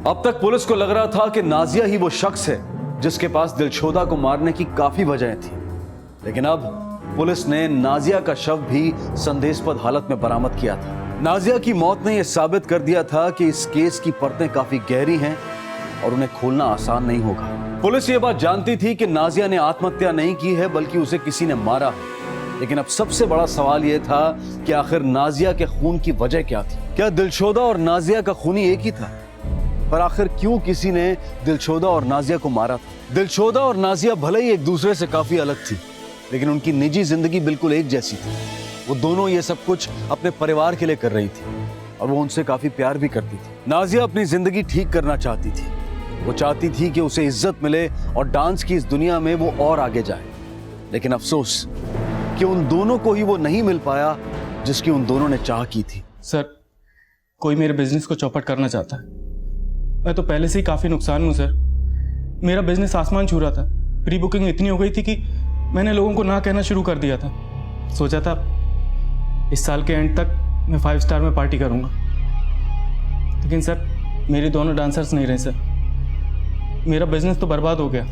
अब तक पुलिस को लग रहा था कि नाजिया ही वो शख्स है जिसके पास दिलशोदा को मारने की काफी वजह थी, लेकिन अब पुलिस ने नाजिया का शव भी संदेशपद हालत में बरामद किया था। नाजिया की मौत ने यह साबित कर दिया था कि इस केस की परतें काफी गहरी हैं और उन्हें खोलना आसान नहीं होगा। पुलिस ये बात जानती थी कि नाजिया ने आत्महत्या नहीं की है बल्कि उसे किसी ने मारा है, लेकिन अब सबसे बड़ा सवाल यह था कि आखिर नाजिया के खून की वजह क्या थी? क्या दिलशोदा और नाजिया का खूनी एक ही था? पर आखिर क्यों किसी ने दिलशोदा और नाजिया को मारा था? दिलशोदा और नाजिया भले ही एक दूसरे से काफी अलग थी, लेकिन उनकी निजी जिंदगी बिल्कुल एक जैसी थी। वो दोनों ये सब कुछ अपने परिवार के लिए कर रही थी और वो उनसे काफी प्यार भी करती थी। नाजिया अपनी जिंदगी ठीक करना चाहती थी। वो चाहती थी कि उसे इज्जत मिले और डांस की इस दुनिया में वो और आगे जाए, लेकिन अफसोस कि उन दोनों को ही वो नहीं मिल पाया जिसकी उन दोनों ने चाह की थी। सर कोई मेरे बिजनेस को चौपट करना चाहता है। मैं तो पहले से ही काफी नुकसान हूं सर। मेरा बिजनेस आसमान छू रहा था। प्री बुकिंग इतनी हो गई थी कि मैंने लोगों को ना कहना शुरू कर दिया था। सोचा था इस साल के एंड तक मैं 5 स्टार में पार्टी करूंगा, लेकिन सर मेरे दोनों डांसर्स नहीं रहे सर। मेरा बिजनेस तो बर्बाद हो गया।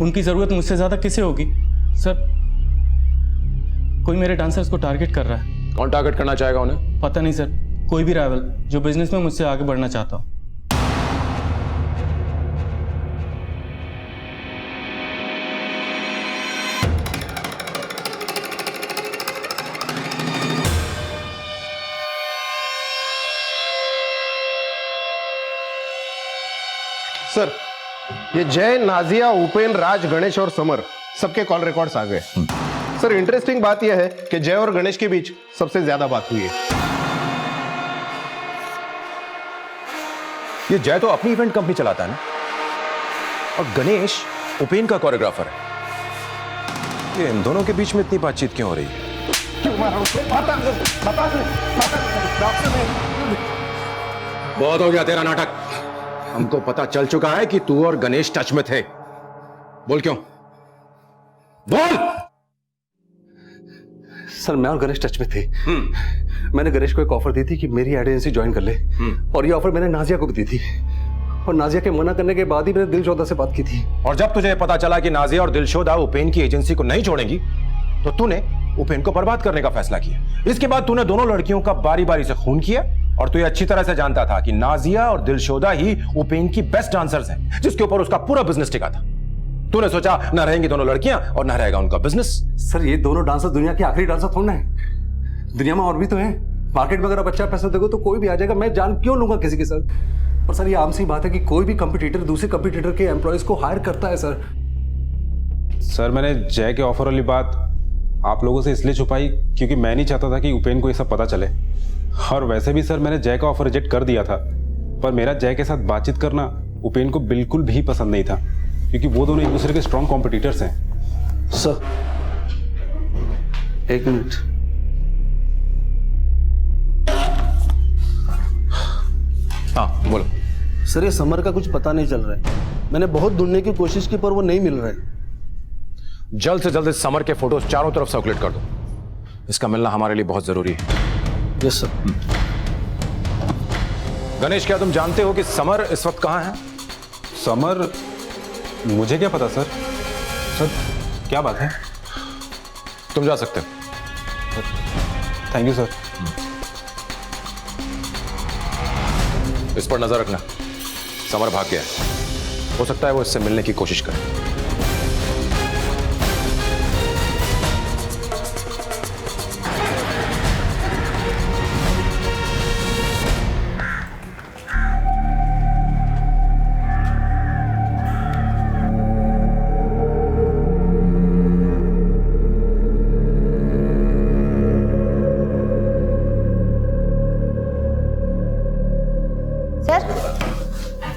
उनकी जरूरत मुझसे ज्यादा किसे होगी सर? कोई मेरे डांसर्स को टारगेट कर रहा है। कौन टारगेट करना चाहेगा उन्हें? पता नहीं सर, कोई भी राइवल जो बिजनेस में मुझसे आगे बढ़ना चाहता हो। सर ये जय, नाजिया, उपेन, राज, गणेश और समर सबके कॉल रिकॉर्ड्स आ गए। सर इंटरेस्टिंग बात यह है कि जय और गणेश के बीच सबसे ज्यादा बात हुई है। ये जय तो अपनी इवेंट कंपनी चलाता है ना, और गणेश उपेन का कोरियोग्राफर है। ये इन दोनों के बीच में इतनी बातचीत क्यों हो रही है? बहुत हो गया तेरा नाटक। हमको पता चल चुका है कि तू और गणेश टच में थे। बोल क्यों? बोल। सर मैं और गणेश टच में थे। मैंने गणेश को एक ऑफर दी थी कि मेरी एजेंसी ज्वाइन कर ले, और ये ऑफर मैंने नाजिया को भी दी थी, और नाजिया के मना करने के बाद ही मैंने दिलशोदा से बात की थी। और जब तुझे पता चला कि नाजिया और दिलशोदा उपेन की एजेंसी को नहीं छोड़ेंगी, तो तूने उपेन को बर्बाद करने का फैसला किया। इसके बाद तूने दोनों लड़कियों का बारी बारी से खून किया, और तू ये अच्छी तरह से जानता था कि नाजिया और दिलशोदा ही उपेन की बेस्ट डांसर्स हैं, जिसके ऊपर उसका पूरा बिजनेस टिका था। तूने सोचा न रहेंगी दोनों लड़कियां और न रहेगा उनका बिजनेस। सर ये दोनों डांसर दुनिया के आखिरी डांसर थोड़ा है, दुनिया में और भी तो हैं। मार्केट में अगर आप अच्छा पैसा दोगे तो कोई भी आ जाएगा, मैं जान क्यों लूंगा किसी के साथ? और सर ये आम सी बात है कि कोई भी कंपटीटर दूसरे कंपटीटर के एम्प्लॉयज को हायर करता है। सर मैंने जय के ऑफर वाली बात आप लोगों से इसलिए छुपाई क्योंकि मैं नहीं चाहता था कि उपेन को ये सब पता चले। और वैसे भी सर मैंने जय का ऑफर रिजेक्ट कर दिया था, पर मेरा जय के साथ बातचीत करना उपेन को बिल्कुल भी पसंद नहीं था, क्योंकि वो दोनों एक दूसरे के स्ट्रॉन्ग कॉम्पिटिटर्स हैं। सर एक मिनट। हाँ बोलो। सर ये समर का कुछ पता नहीं चल रहा है। मैंने बहुत ढूंढने की कोशिश की पर वो नहीं मिल रहे। जल्द से जल्द इस समर के फोटोज चारों तरफ सर्कुलेट कर दो। इसका मिलना हमारे लिए बहुत जरूरी है। Yes sir. गणेश, क्या तुम जानते हो कि समर इस वक्त कहां है? समर? मुझे क्या पता सर। सर क्या बात है? तुम जा सकते हो। Thank you sir. इस पर नजर रखना। समर भाग गया है, हो सकता है वो इससे मिलने की कोशिश करे।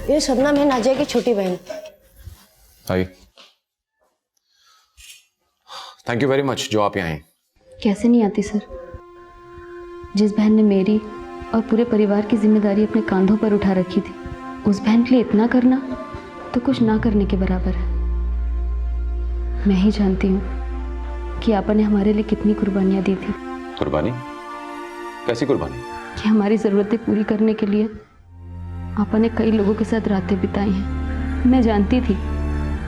ये शबनम है नाजिया की छोटी बहन। हाय, थैंक यू वेरी मच जो आप यहाँ आए। कैसे नहीं आती सर, जिस बहन ने मेरी और पूरे परिवार की जिम्मेदारी अपने कंधों पर उठा रखी थी, उस बहन के लिए इतना करना तो कुछ ना करने के बराबर है। मैं ही जानती हूँ कि आपा ने हमारे लिए कितनी कुर्बानियाँ दी थी। कुर्बानी? कैसी कुर्बानी? कि हमारी ज़रूरतें पूरी करने के लिए आपा ने कई लोगों के साथ रातें बिताई हैं। मैं जानती थी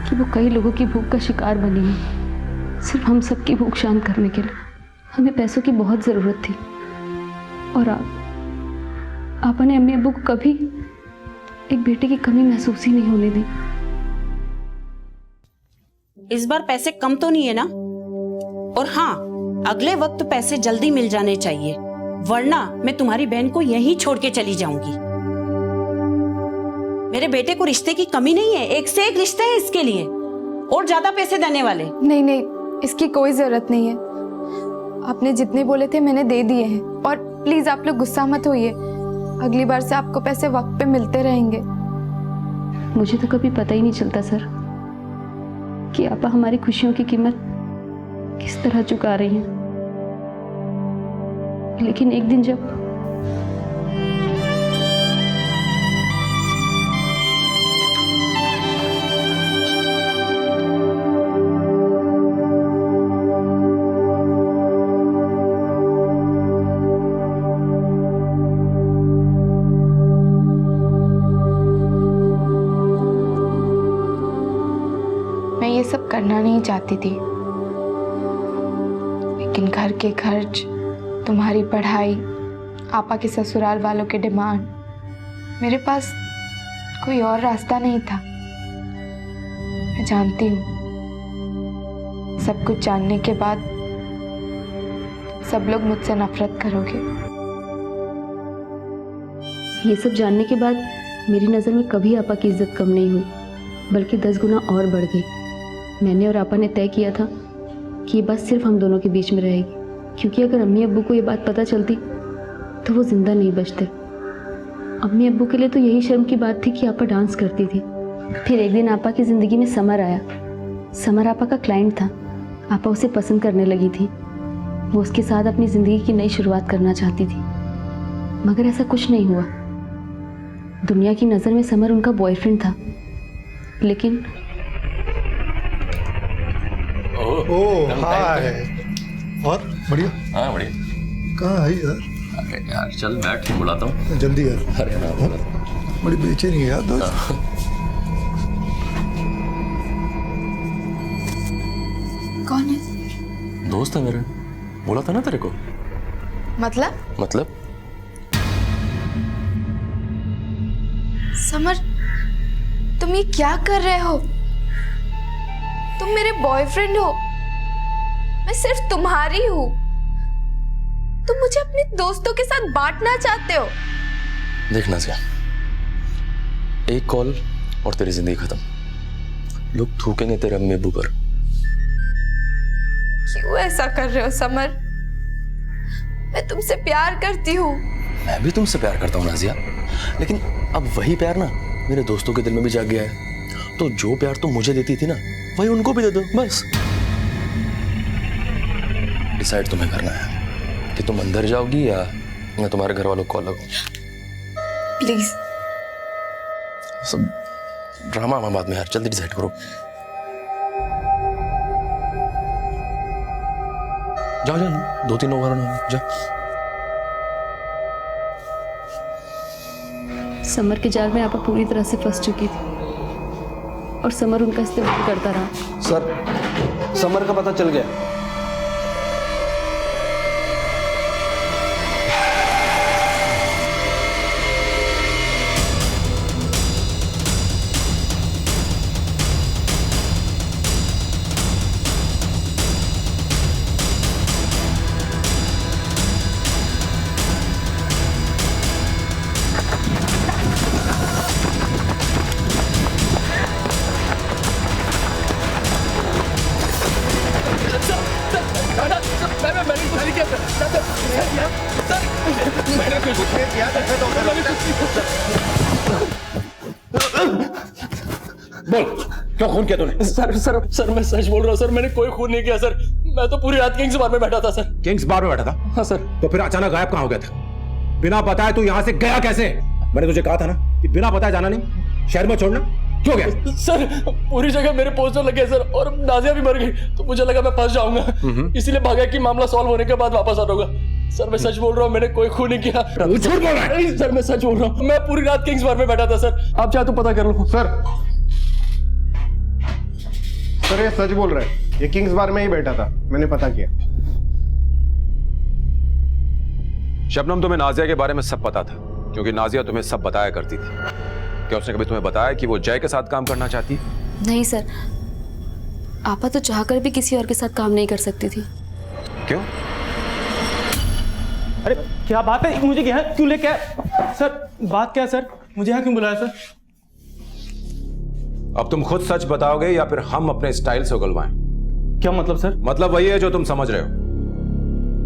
कि वो कई लोगों की भूख का शिकार बनी है, सिर्फ हम सबकी भूख शांत करने के लिए। हमें पैसों की बहुत ज़रूरत थी और आपा ने अम्मी अब्बू को कभी एक बेटे की कमी महसूस ही नहीं होने दी। इस बार पैसे कम तो नहीं है ना? और हाँ, अगले वक्त पैसे जल्दी मिल जाने चाहिए, वरना मैं तुम्हारी बहन को यहीं छोड़ के चली जाऊंगी। मेरे बेटे को रिश्ते की कमी नहीं है, एक से एक रिश्ते हैं इसके लिए, और ज्यादा पैसे देने वाले। नहीं नहीं, इसकी कोई जरूरत नहीं है। आपने जितने बोले थे मैंने दे दिए हैं। और प्लीज आप लोग गुस्सा मत होइए, अगली बार से आपको पैसे वक्त पे मिलते रहेंगे। मुझे तो कभी पता ही नहीं चलता सर कि आपा हमारी खुशियों की कीमत किस तरह चुका रही हैं। लेकिन एक दिन जब ये सब करना नहीं चाहती थी, लेकिन घर के खर्च, तुम्हारी पढ़ाई, आपा के ससुराल वालों के डिमांड, मेरे पास कोई और रास्ता नहीं था। मैं जानती हूँ सब कुछ जानने के बाद सब लोग मुझसे नफरत करोगे। ये सब जानने के बाद मेरी नज़र में कभी आपा की इज्जत कम नहीं हुई, बल्कि 10 गुना और बढ़ गई। मैंने और आपा ने तय किया था कि ये बात सिर्फ हम दोनों के बीच में रहेगी, क्योंकि अगर अम्मी अब्बू को ये बात पता चलती तो वो जिंदा नहीं बचते। अम्मी अब्बू के लिए तो यही शर्म की बात थी कि आपा डांस करती थी। फिर एक दिन आपा की ज़िंदगी में समर आया। समर आपा का क्लाइंट था। आपा उसे पसंद करने लगी थी। वो उसके साथ अपनी ज़िंदगी की नई शुरुआत करना चाहती थी, मगर ऐसा कुछ नहीं हुआ। दुनिया की नज़र में समर उनका बॉयफ्रेंड था, लेकिन ओह हाय, बहुत बढ़िया। हाँ बढ़िया। कहाँ है यार? अरे यार चल बैठ, बुलाता हूँ। जल्दी यार। अरे ना बड़ी बेचैनी है यार दोस्त। कौन है? दोस्त है मेरा, बोला था ना तेरे को। मतलब समर, तुम ये क्या कर रहे हो? तुम मेरे बॉयफ्रेंड हो, मैं सिर्फ तुम्हारी हूँ। तुम मुझे अपने दोस्तों के साथ बांटना चाहते हो। देख नाज़िया, एक कॉल और तेरी जिंदगी खत्म। लोग थूकेंगे तेरे अम्मी अब्बू पर। क्यों ऐसा कर रहे हो समर? मैं तुमसे प्यार करती हूँ। मैं भी तुमसे प्यार करता हूँ नाज़िया, लेकिन अब वही प्यार ना मेरे दोस्तों के दिल में भी जाग गया है। तो जो प्यार तुम मुझे देती थी ना, वही उनको भी दे दो बस। डिसाइड तुम्हें करना है कि तुम अंदर जाओगी या मैं तुम्हारे घर वालों को कॉल लगाऊं। प्लीज। ड्रामा में बाद में यार, जल्दी डिसाइड करो। जाओ जाओ, 2-3 लोग जा। समर के जाल में आपा पूरी तरह से फंस चुकी थी और समर उनका इस्तेमाल करता रहा। सर, समर का पता चल गया। बोल, क्यों खून किया तूने? सर मैं सच बोल रहा हूँ सर, मैंने कोई खून नहीं किया सर। मैं तो पूरी रात किंग्स बार में बैठा था सर। किंग्स बार में बैठा था? हाँ सर। तो फिर अचानक गायब कहाँ हो गया था? बिना बताए तू यहाँ से गया कैसे? मैंने तुझे कहा था ना कि बिना बताए जाना नहीं, शहर में छोड़ना। क्यों गया? सर पूरी जगह मेरे पोस्टर लगे सर, और नाजिया भी मर गई, तो मुझे लगा मैं फंस जाऊंगा, इसीलिए भागा कि मामला सॉल्व होने के बाद वापस आ जाऊंगा। सर मैं सच बोल रहा हूँ, मैंने कोई खून नहीं किया। झूठ बोल रहा है? सर मैं सच बोल रहा हूँ, मैं पूरी रात किंग्स बार में बैठा था सर। आप चाहे तो पता कर लो। सर ये सच बोल रहा है, ये किंग्स बार में ही बैठा था, मैंने पता किया। शबनम, तुम्हें नाजिया के बारे में सब पता था, क्योंकि नाजिया तुम्हें सब बताया करती थी। क्या उसने कभी तुम्हें बताया कि वो जय के साथ काम करना चाहती? नहीं सर, आपा तो चाहकर भी किसी और के साथ काम नहीं कर सकती थी। क्यों? अरे क्या बात है, मुझे यहाँ क्यों लेके आए? सर बात क्या है सर, मुझे यहाँ क्यों बुलाया सर? अब तुम खुद सच बताओगे या फिर हम अपने स्टाइल से उगलवाएं? क्या मतलब सर? मतलब वही है जो तुम समझ रहे हो।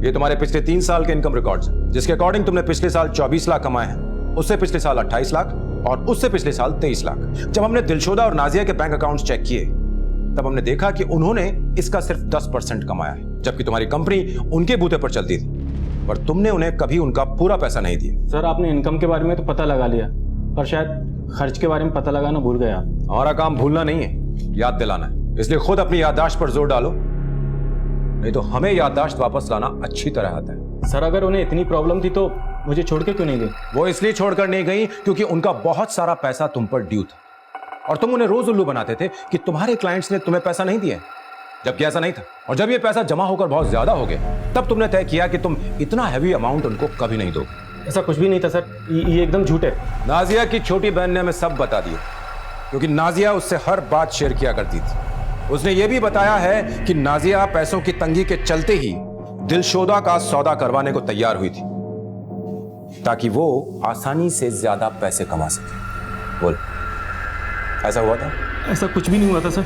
ये तुम्हारे पिछले 3 साल के इनकम रिकॉर्ड्स हैं, जिसके अकॉर्डिंग तुमने पिछले साल 24 लाख कमाए हैं, उससे पिछले साल 28 लाख और उससे पिछले साल 23 लाख। जब हमने दिलशोदा और नाजिया के बैंक अकाउंट्स चेक किए, तब हमने देखा कि उन्होंने इसका सिर्फ 10% कमाया है, जबकि तुम्हारी कंपनी उनके बूते पर चलती थी, पर तुमने उन्हें कभी उनका पूरा पैसा नहीं दिया। सर आपने इनकम के बारे में तो पता लगा लिया, पर शायद खर्च के बारे में पता लगाना भूल गया। हमारा काम भूलना नहीं है, याद दिलाना है। इसलिए खुद अपनी याददाश्त पर जोर डालो, नहीं तो हमें याददाश्त वापस लाना अच्छी तरह आता है। सर अगर उन्हें इतनी प्रॉब्लम थी तो मुझे छोड़ के क्यों नहीं गई? वो इसलिए छोड़कर नहीं गई क्योंकि उनका बहुत सारा पैसा तुम पर ड्यू था, और तुम उन्हें रोज उल्लू बनाते थे कि तुम्हारे क्लाइंट्स ने तुम्हें पैसा नहीं दिया, जबकि ऐसा नहीं था। और जब ये पैसा जमा होकर बहुत ज्यादा हो गया, तब तुमने तय किया कि तुम इतना हैवी अमाउंट उनको कभी नहीं दोगे। ऐसा कुछ भी नहीं था सर, ये एकदम झूठ है। नाजिया की छोटी बहन ने हमें सब बता दिया, क्योंकि नाजिया उससे हर बात शेयर किया करती थी। उसने ये भी बताया है कि नाजिया पैसों की तंगी के चलते ही दिलशोदा का सौदा करवाने को तैयार हुई थी, ताकि वो आसानी से ज्यादा पैसे कमा सके। बोल, ऐसा हुआ था? ऐसा कुछ भी नहीं हुआ था सर।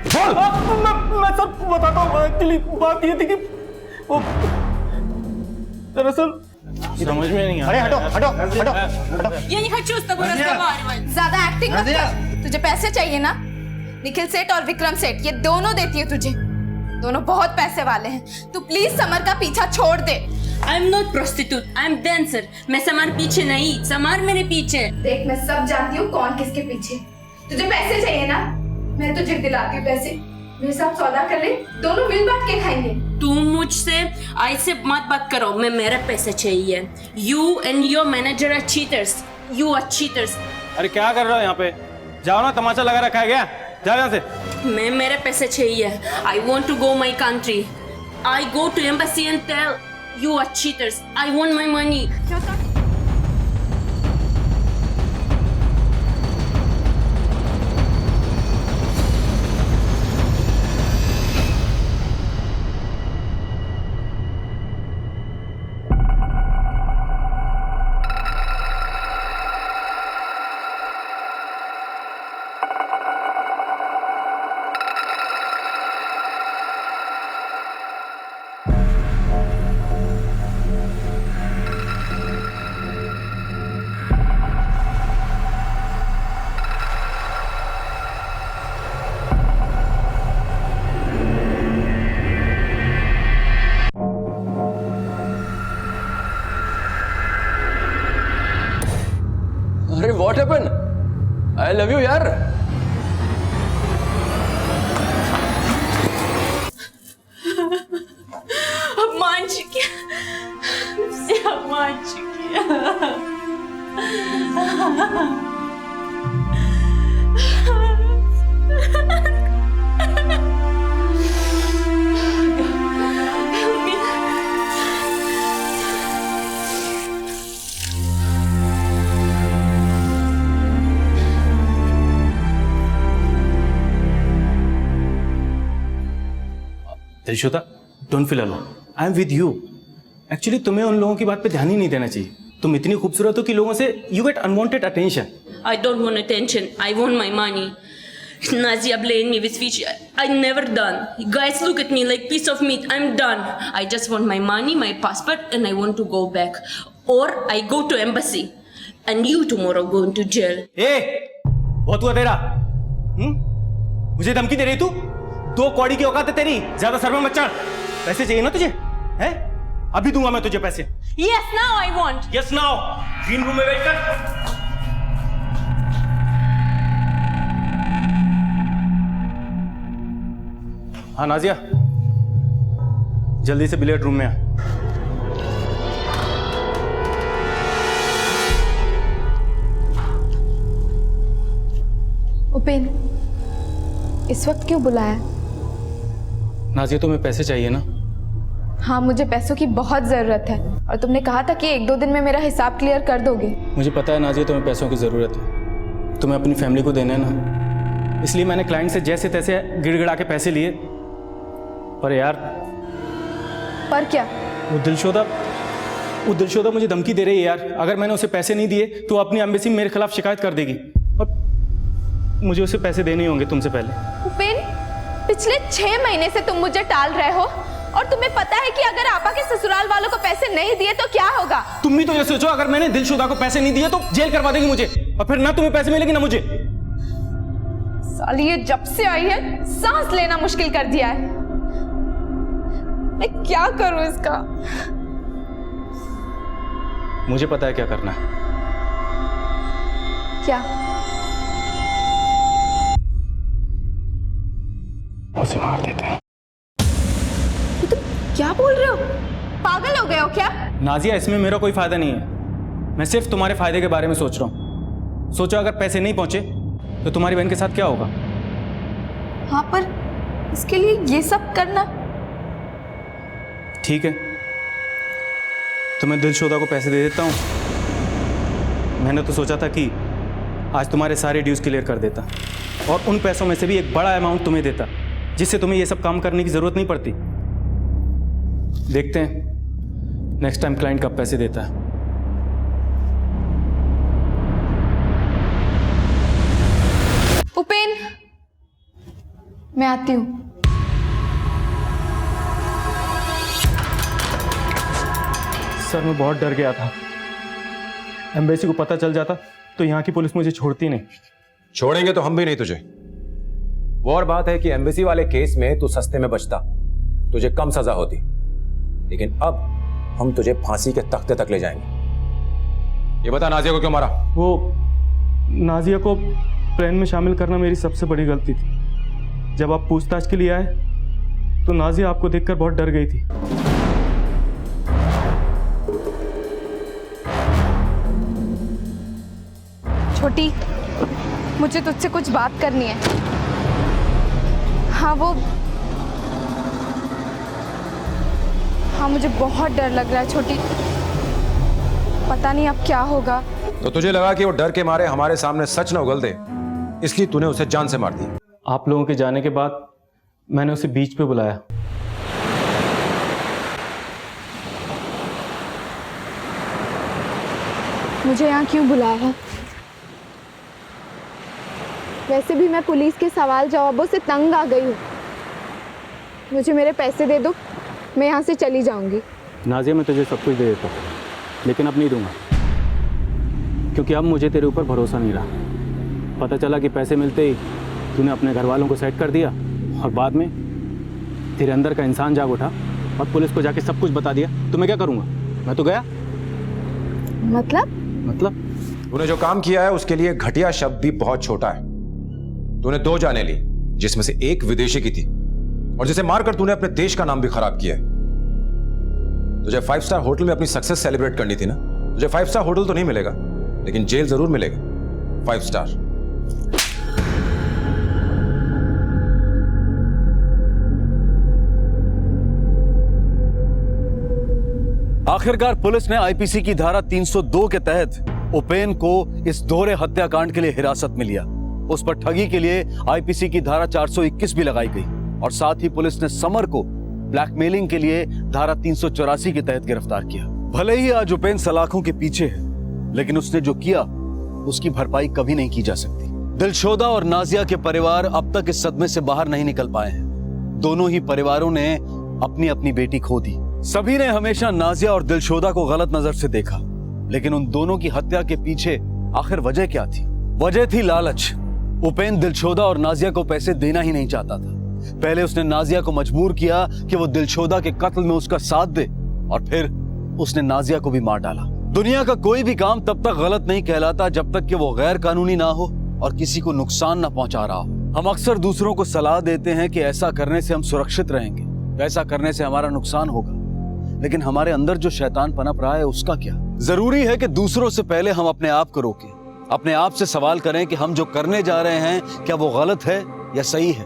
मैं सब बताता हूँ। एक्चुअली बात ये थी कि वो दरअसल समझ में नहीं आ रहा। अरे हटो। Я не хочу с тобой разговаривать. ज्यादा एक्टिंग मत कर। तुझे पैसे चाहिए ना? निखिल सेठ और विक्रम सेठ, ये दोनों देती है तुझे। दोनों बहुत पैसे वाले हैं। तू प्लीज समर का पीछा छोड़ दे। I am not prostitute. I am dancer. मैं समार पीछे नहीं, समार मेरे पीछे। देख मैं सब जानती हूँ कौन किसके पीछे। तुझे पैसे चाहिए ना? मैं तुझे दिलाती हूँ पैसे। मेरे साथ सौदा कर ले, दोनों मिल बांट के खाएंगे। तुम मुझसे ऐसे मत बात करो, मैं मेरे पैसे चाहिए। You and your manager are cheaters. You are cheaters. अरे क्या कर रहे हो यहाँ पे? जाओ ना, तमाशा लगा रखा है क्या? जाओ यहाँ से। मैं मेरे पैसे चाहिए। I want to go my country. I go to embassy and tell you are cheaters. I want my money. अरे what happened? I love you यार। अब मान चुकी अब मान चुकी Dilshoda, don't feel alone, I am with you. Actually तुम्हें उन लोगों की बात पे ध्यान ही नहीं देना चाहिए। तुम इतनी खूबसूरत हो कि लोगों से you get unwanted attention. I don't want attention. I want my money. Nazia blamed me with which I never done. Guys look at me like piece of meat. I'm done. I just want my money, my passport, and I want to go back. Or I go to embassy. And you tomorrow going to jail. बहुत हुआ तेरा। मुझे धमकी दे रही तू? 2 कौड़ी की औकात है तेरी, ज्यादा सर में मत चढ़। पैसे चाहिए ना तुझे? हैं? अभी दूंगा मैं तुझे पैसे। Yes, now I want. Yes, now. Green room में वेट कर। हाँ नाजिया, जल्दी से बिलियर्ड रूम में आ। उपेन, इस वक्त क्यों बुलाया? नाजिया, तुम्हें पैसे चाहिए ना? हाँ, मुझे पैसों की बहुत ज़रूरत है और तुमने कहा था कि 1-2 दिन में मेरा हिसाब क्लियर कर दोगे। मुझे पता है नाजिया, तुम्हें पैसों की ज़रूरत है, तुम्हें अपनी फैमिली को देना है ना, इसलिए मैंने क्लाइंट से जैसे तैसे गिड़गिड़ा के पैसे लिए। पर यार, पर क्या? वो दिलशोदा मुझे धमकी दे रही है यार। अगर मैंने उसे पैसे नहीं दिए तो अपनी एम्बेसी में मेरे खिलाफ शिकायत कर देगी और मुझे उसे पैसे देने होंगे तुमसे पहले। उपेन, पिछले 6 महीने से तुम मुझे टाल रहे हो और तुम्हें पता है कि अगर आपा के ससुराल वालों को पैसे नहीं दिए तो क्या होगा? तुम भी तो ये सोचो, अगर मैंने दिलशोदा को पैसे नहीं दिए तो जेल करवा देगी मुझे, और फिर ना तुम्हें पैसे मिलेंगे ना मुझे। साली, ये जब से आई है सांस लेना मुश्किल कर दिया है। मैं क्या करूं इसका? मुझे पता है क्या करना है। क्या? उसे मार देते हैं। क्या बोल रहे हो? पागल हो गए हो क्या? नाजिया, इसमें मेरा कोई फायदा नहीं है। मैं सिर्फ तुम्हारे फायदे के बारे में सोच रहा हूँ। सोचो अगर पैसे नहीं पहुंचे तो तुम्हारी बहन के साथ क्या होगा? हाँ, पर इसके लिए ये सब करना? ठीक है, तो मैं दिलशोदा को पैसे दे देता हूँ। मैंने तो सोचा था कि आज तुम्हारे सारे ड्यूज क्लियर कर देता और उन पैसों में से भी एक बड़ा अमाउंट तुम्हें देता, जिससे तुम्हें ये सब काम करने की जरूरत नहीं पड़ती। देखते हैं नेक्स्ट टाइम क्लाइंट कब पैसे देता है। उपेन, मैं आती हूं। सर, मैं बहुत डर गया था। एम्बेसी को पता चल जाता तो यहाँ की पुलिस मुझे छोड़ती नहीं। छोड़ेंगे तो हम भी नहीं तुझे। वो और बात है कि एम्बेसी वाले केस में तू सस्ते में बचता, तुझे कम सजा होती, लेकिन अब हम तुझे फांसी के तख्ते तक ले जाएंगे। ये बता, नाजिया को क्यों मारा? वो नाजिया को प्लान में शामिल करना मेरी सबसे बड़ी गलती थी। जब आप पूछताछ के लिए आए तो नाजिया आपको देखकर बहुत डर गई थी। छोटी, मुझे तुझसे कुछ बात करनी है। हाँ, मुझे बहुत डर लग रहा है छोटी। पता नहीं अब क्या होगा। तो तुझे लगा कि वो डर के मारे हमारे सामने सच न उगल दे, इसलिए तूने उसे जान से मार दी। आप लोगों के जाने के बाद मैंने उसे बीच पे बुलाया। मुझे यहाँ क्यों बुलाया है? वैसे भी मैं पुलिस के सवाल जवाबों से तंग आ गई हूँ। मुझे मेरे पैसे दे दो, मैं यहाँ से चली जाऊंगी। नाजिया, मैं तुझे सब कुछ दे देता हूँ, लेकिन अब नहीं दूंगा, क्योंकि अब मुझे तेरे ऊपर भरोसा नहीं रहा। पता चला कि पैसे मिलते ही तूने अपने घर वालों को सेट कर दिया और बाद में तेरे अंदर का इंसान जाग उठा और पुलिस को जाके सब कुछ बता दिया। तो मैं क्या करूँगा? मैं तो गया। मतलब तूने जो काम किया है उसके लिए घटिया शब्द भी बहुत छोटा है। तूने 2 जानें ली, जिसमें से एक विदेशी की थी, और जिसे मारकर तूने अपने देश का नाम भी खराब किया है। तुझे 5 स्टार होटल में अपनी सक्सेस सेलिब्रेट करनी थी ना। तुझे 5 स्टार होटल तो नहीं मिलेगा, लेकिन जेल जरूर मिलेगा, 5 स्टार। आखिरकार पुलिस ने आईपीसी की धारा 302 के तहत उपेन को इस दोहरे हत्याकांड के लिए हिरासत में लिया। उस पर ठगी के लिए आईपीसी की धारा 421 भी लगाई गई, और साथ ही पुलिस ने समर को ब्लैकमेलिंग के लिए धारा 384 के तहत गिरफ्तार किया। भले ही आज उपेन सलाखों के पीछे है, लेकिन उसने जो किया उसकी भरपाई कभी नहीं की जा सकती। दिलशोदा और नाजिया के परिवार अब तक इस सदमे से बाहर नहीं निकल पाए हैं। दोनों ही परिवारों ने अपनी अपनी बेटी खो दी। सभी ने हमेशा नाजिया और दिलशोदा को गलत नजर से देखा, लेकिन उन दोनों की हत्या के पीछे आखिर वजह क्या थी? वजह थी लालच। उपेन दिलशोदा और नाजिया को पैसे देना ही नहीं चाहता था। पहले उसने नाजिया को मजबूर किया कि वो दिलशोदा के कत्ल में उसका साथ दे, और फिर उसने नाजिया को भी मार डाला। दुनिया का कोई भी काम तब तक गलत नहीं कहलाता जब तक कि वो गैर कानूनी ना हो और किसी को नुकसान ना पहुंचा रहा हो। हम अक्सर दूसरों को सलाह देते हैं कि ऐसा करने से हम सुरक्षित रहेंगे, वैसा करने से हमारा नुकसान होगा, लेकिन हमारे अंदर जो शैतान पनप रहा है उसका क्या? जरूरी है कि दूसरों से पहले हम अपने आप को रोकें, अपने आप से सवाल करें कि हम जो करने जा रहे हैं क्या वो गलत है या सही है,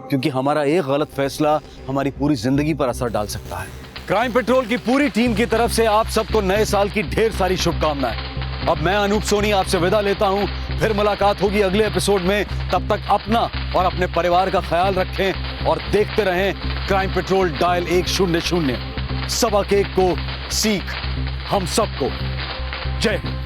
क्योंकि हमारा एक गलत फैसला हमारी पूरी जिंदगी पर असर डाल सकता है। क्राइम पेट्रोल की पूरी टीम की तरफ से आप सबको नए साल की ढेर सारी शुभकामनाएं। अब मैं अनूप सोनी आपसे विदा लेता हूं, फिर मुलाकात होगी अगले एपिसोड में। तब तक अपना और अपने परिवार का ख्याल रखें और देखते रहें क्राइम पेट्रोल डायल 100। सबक एक को सीख हम सबको। जय हिंद।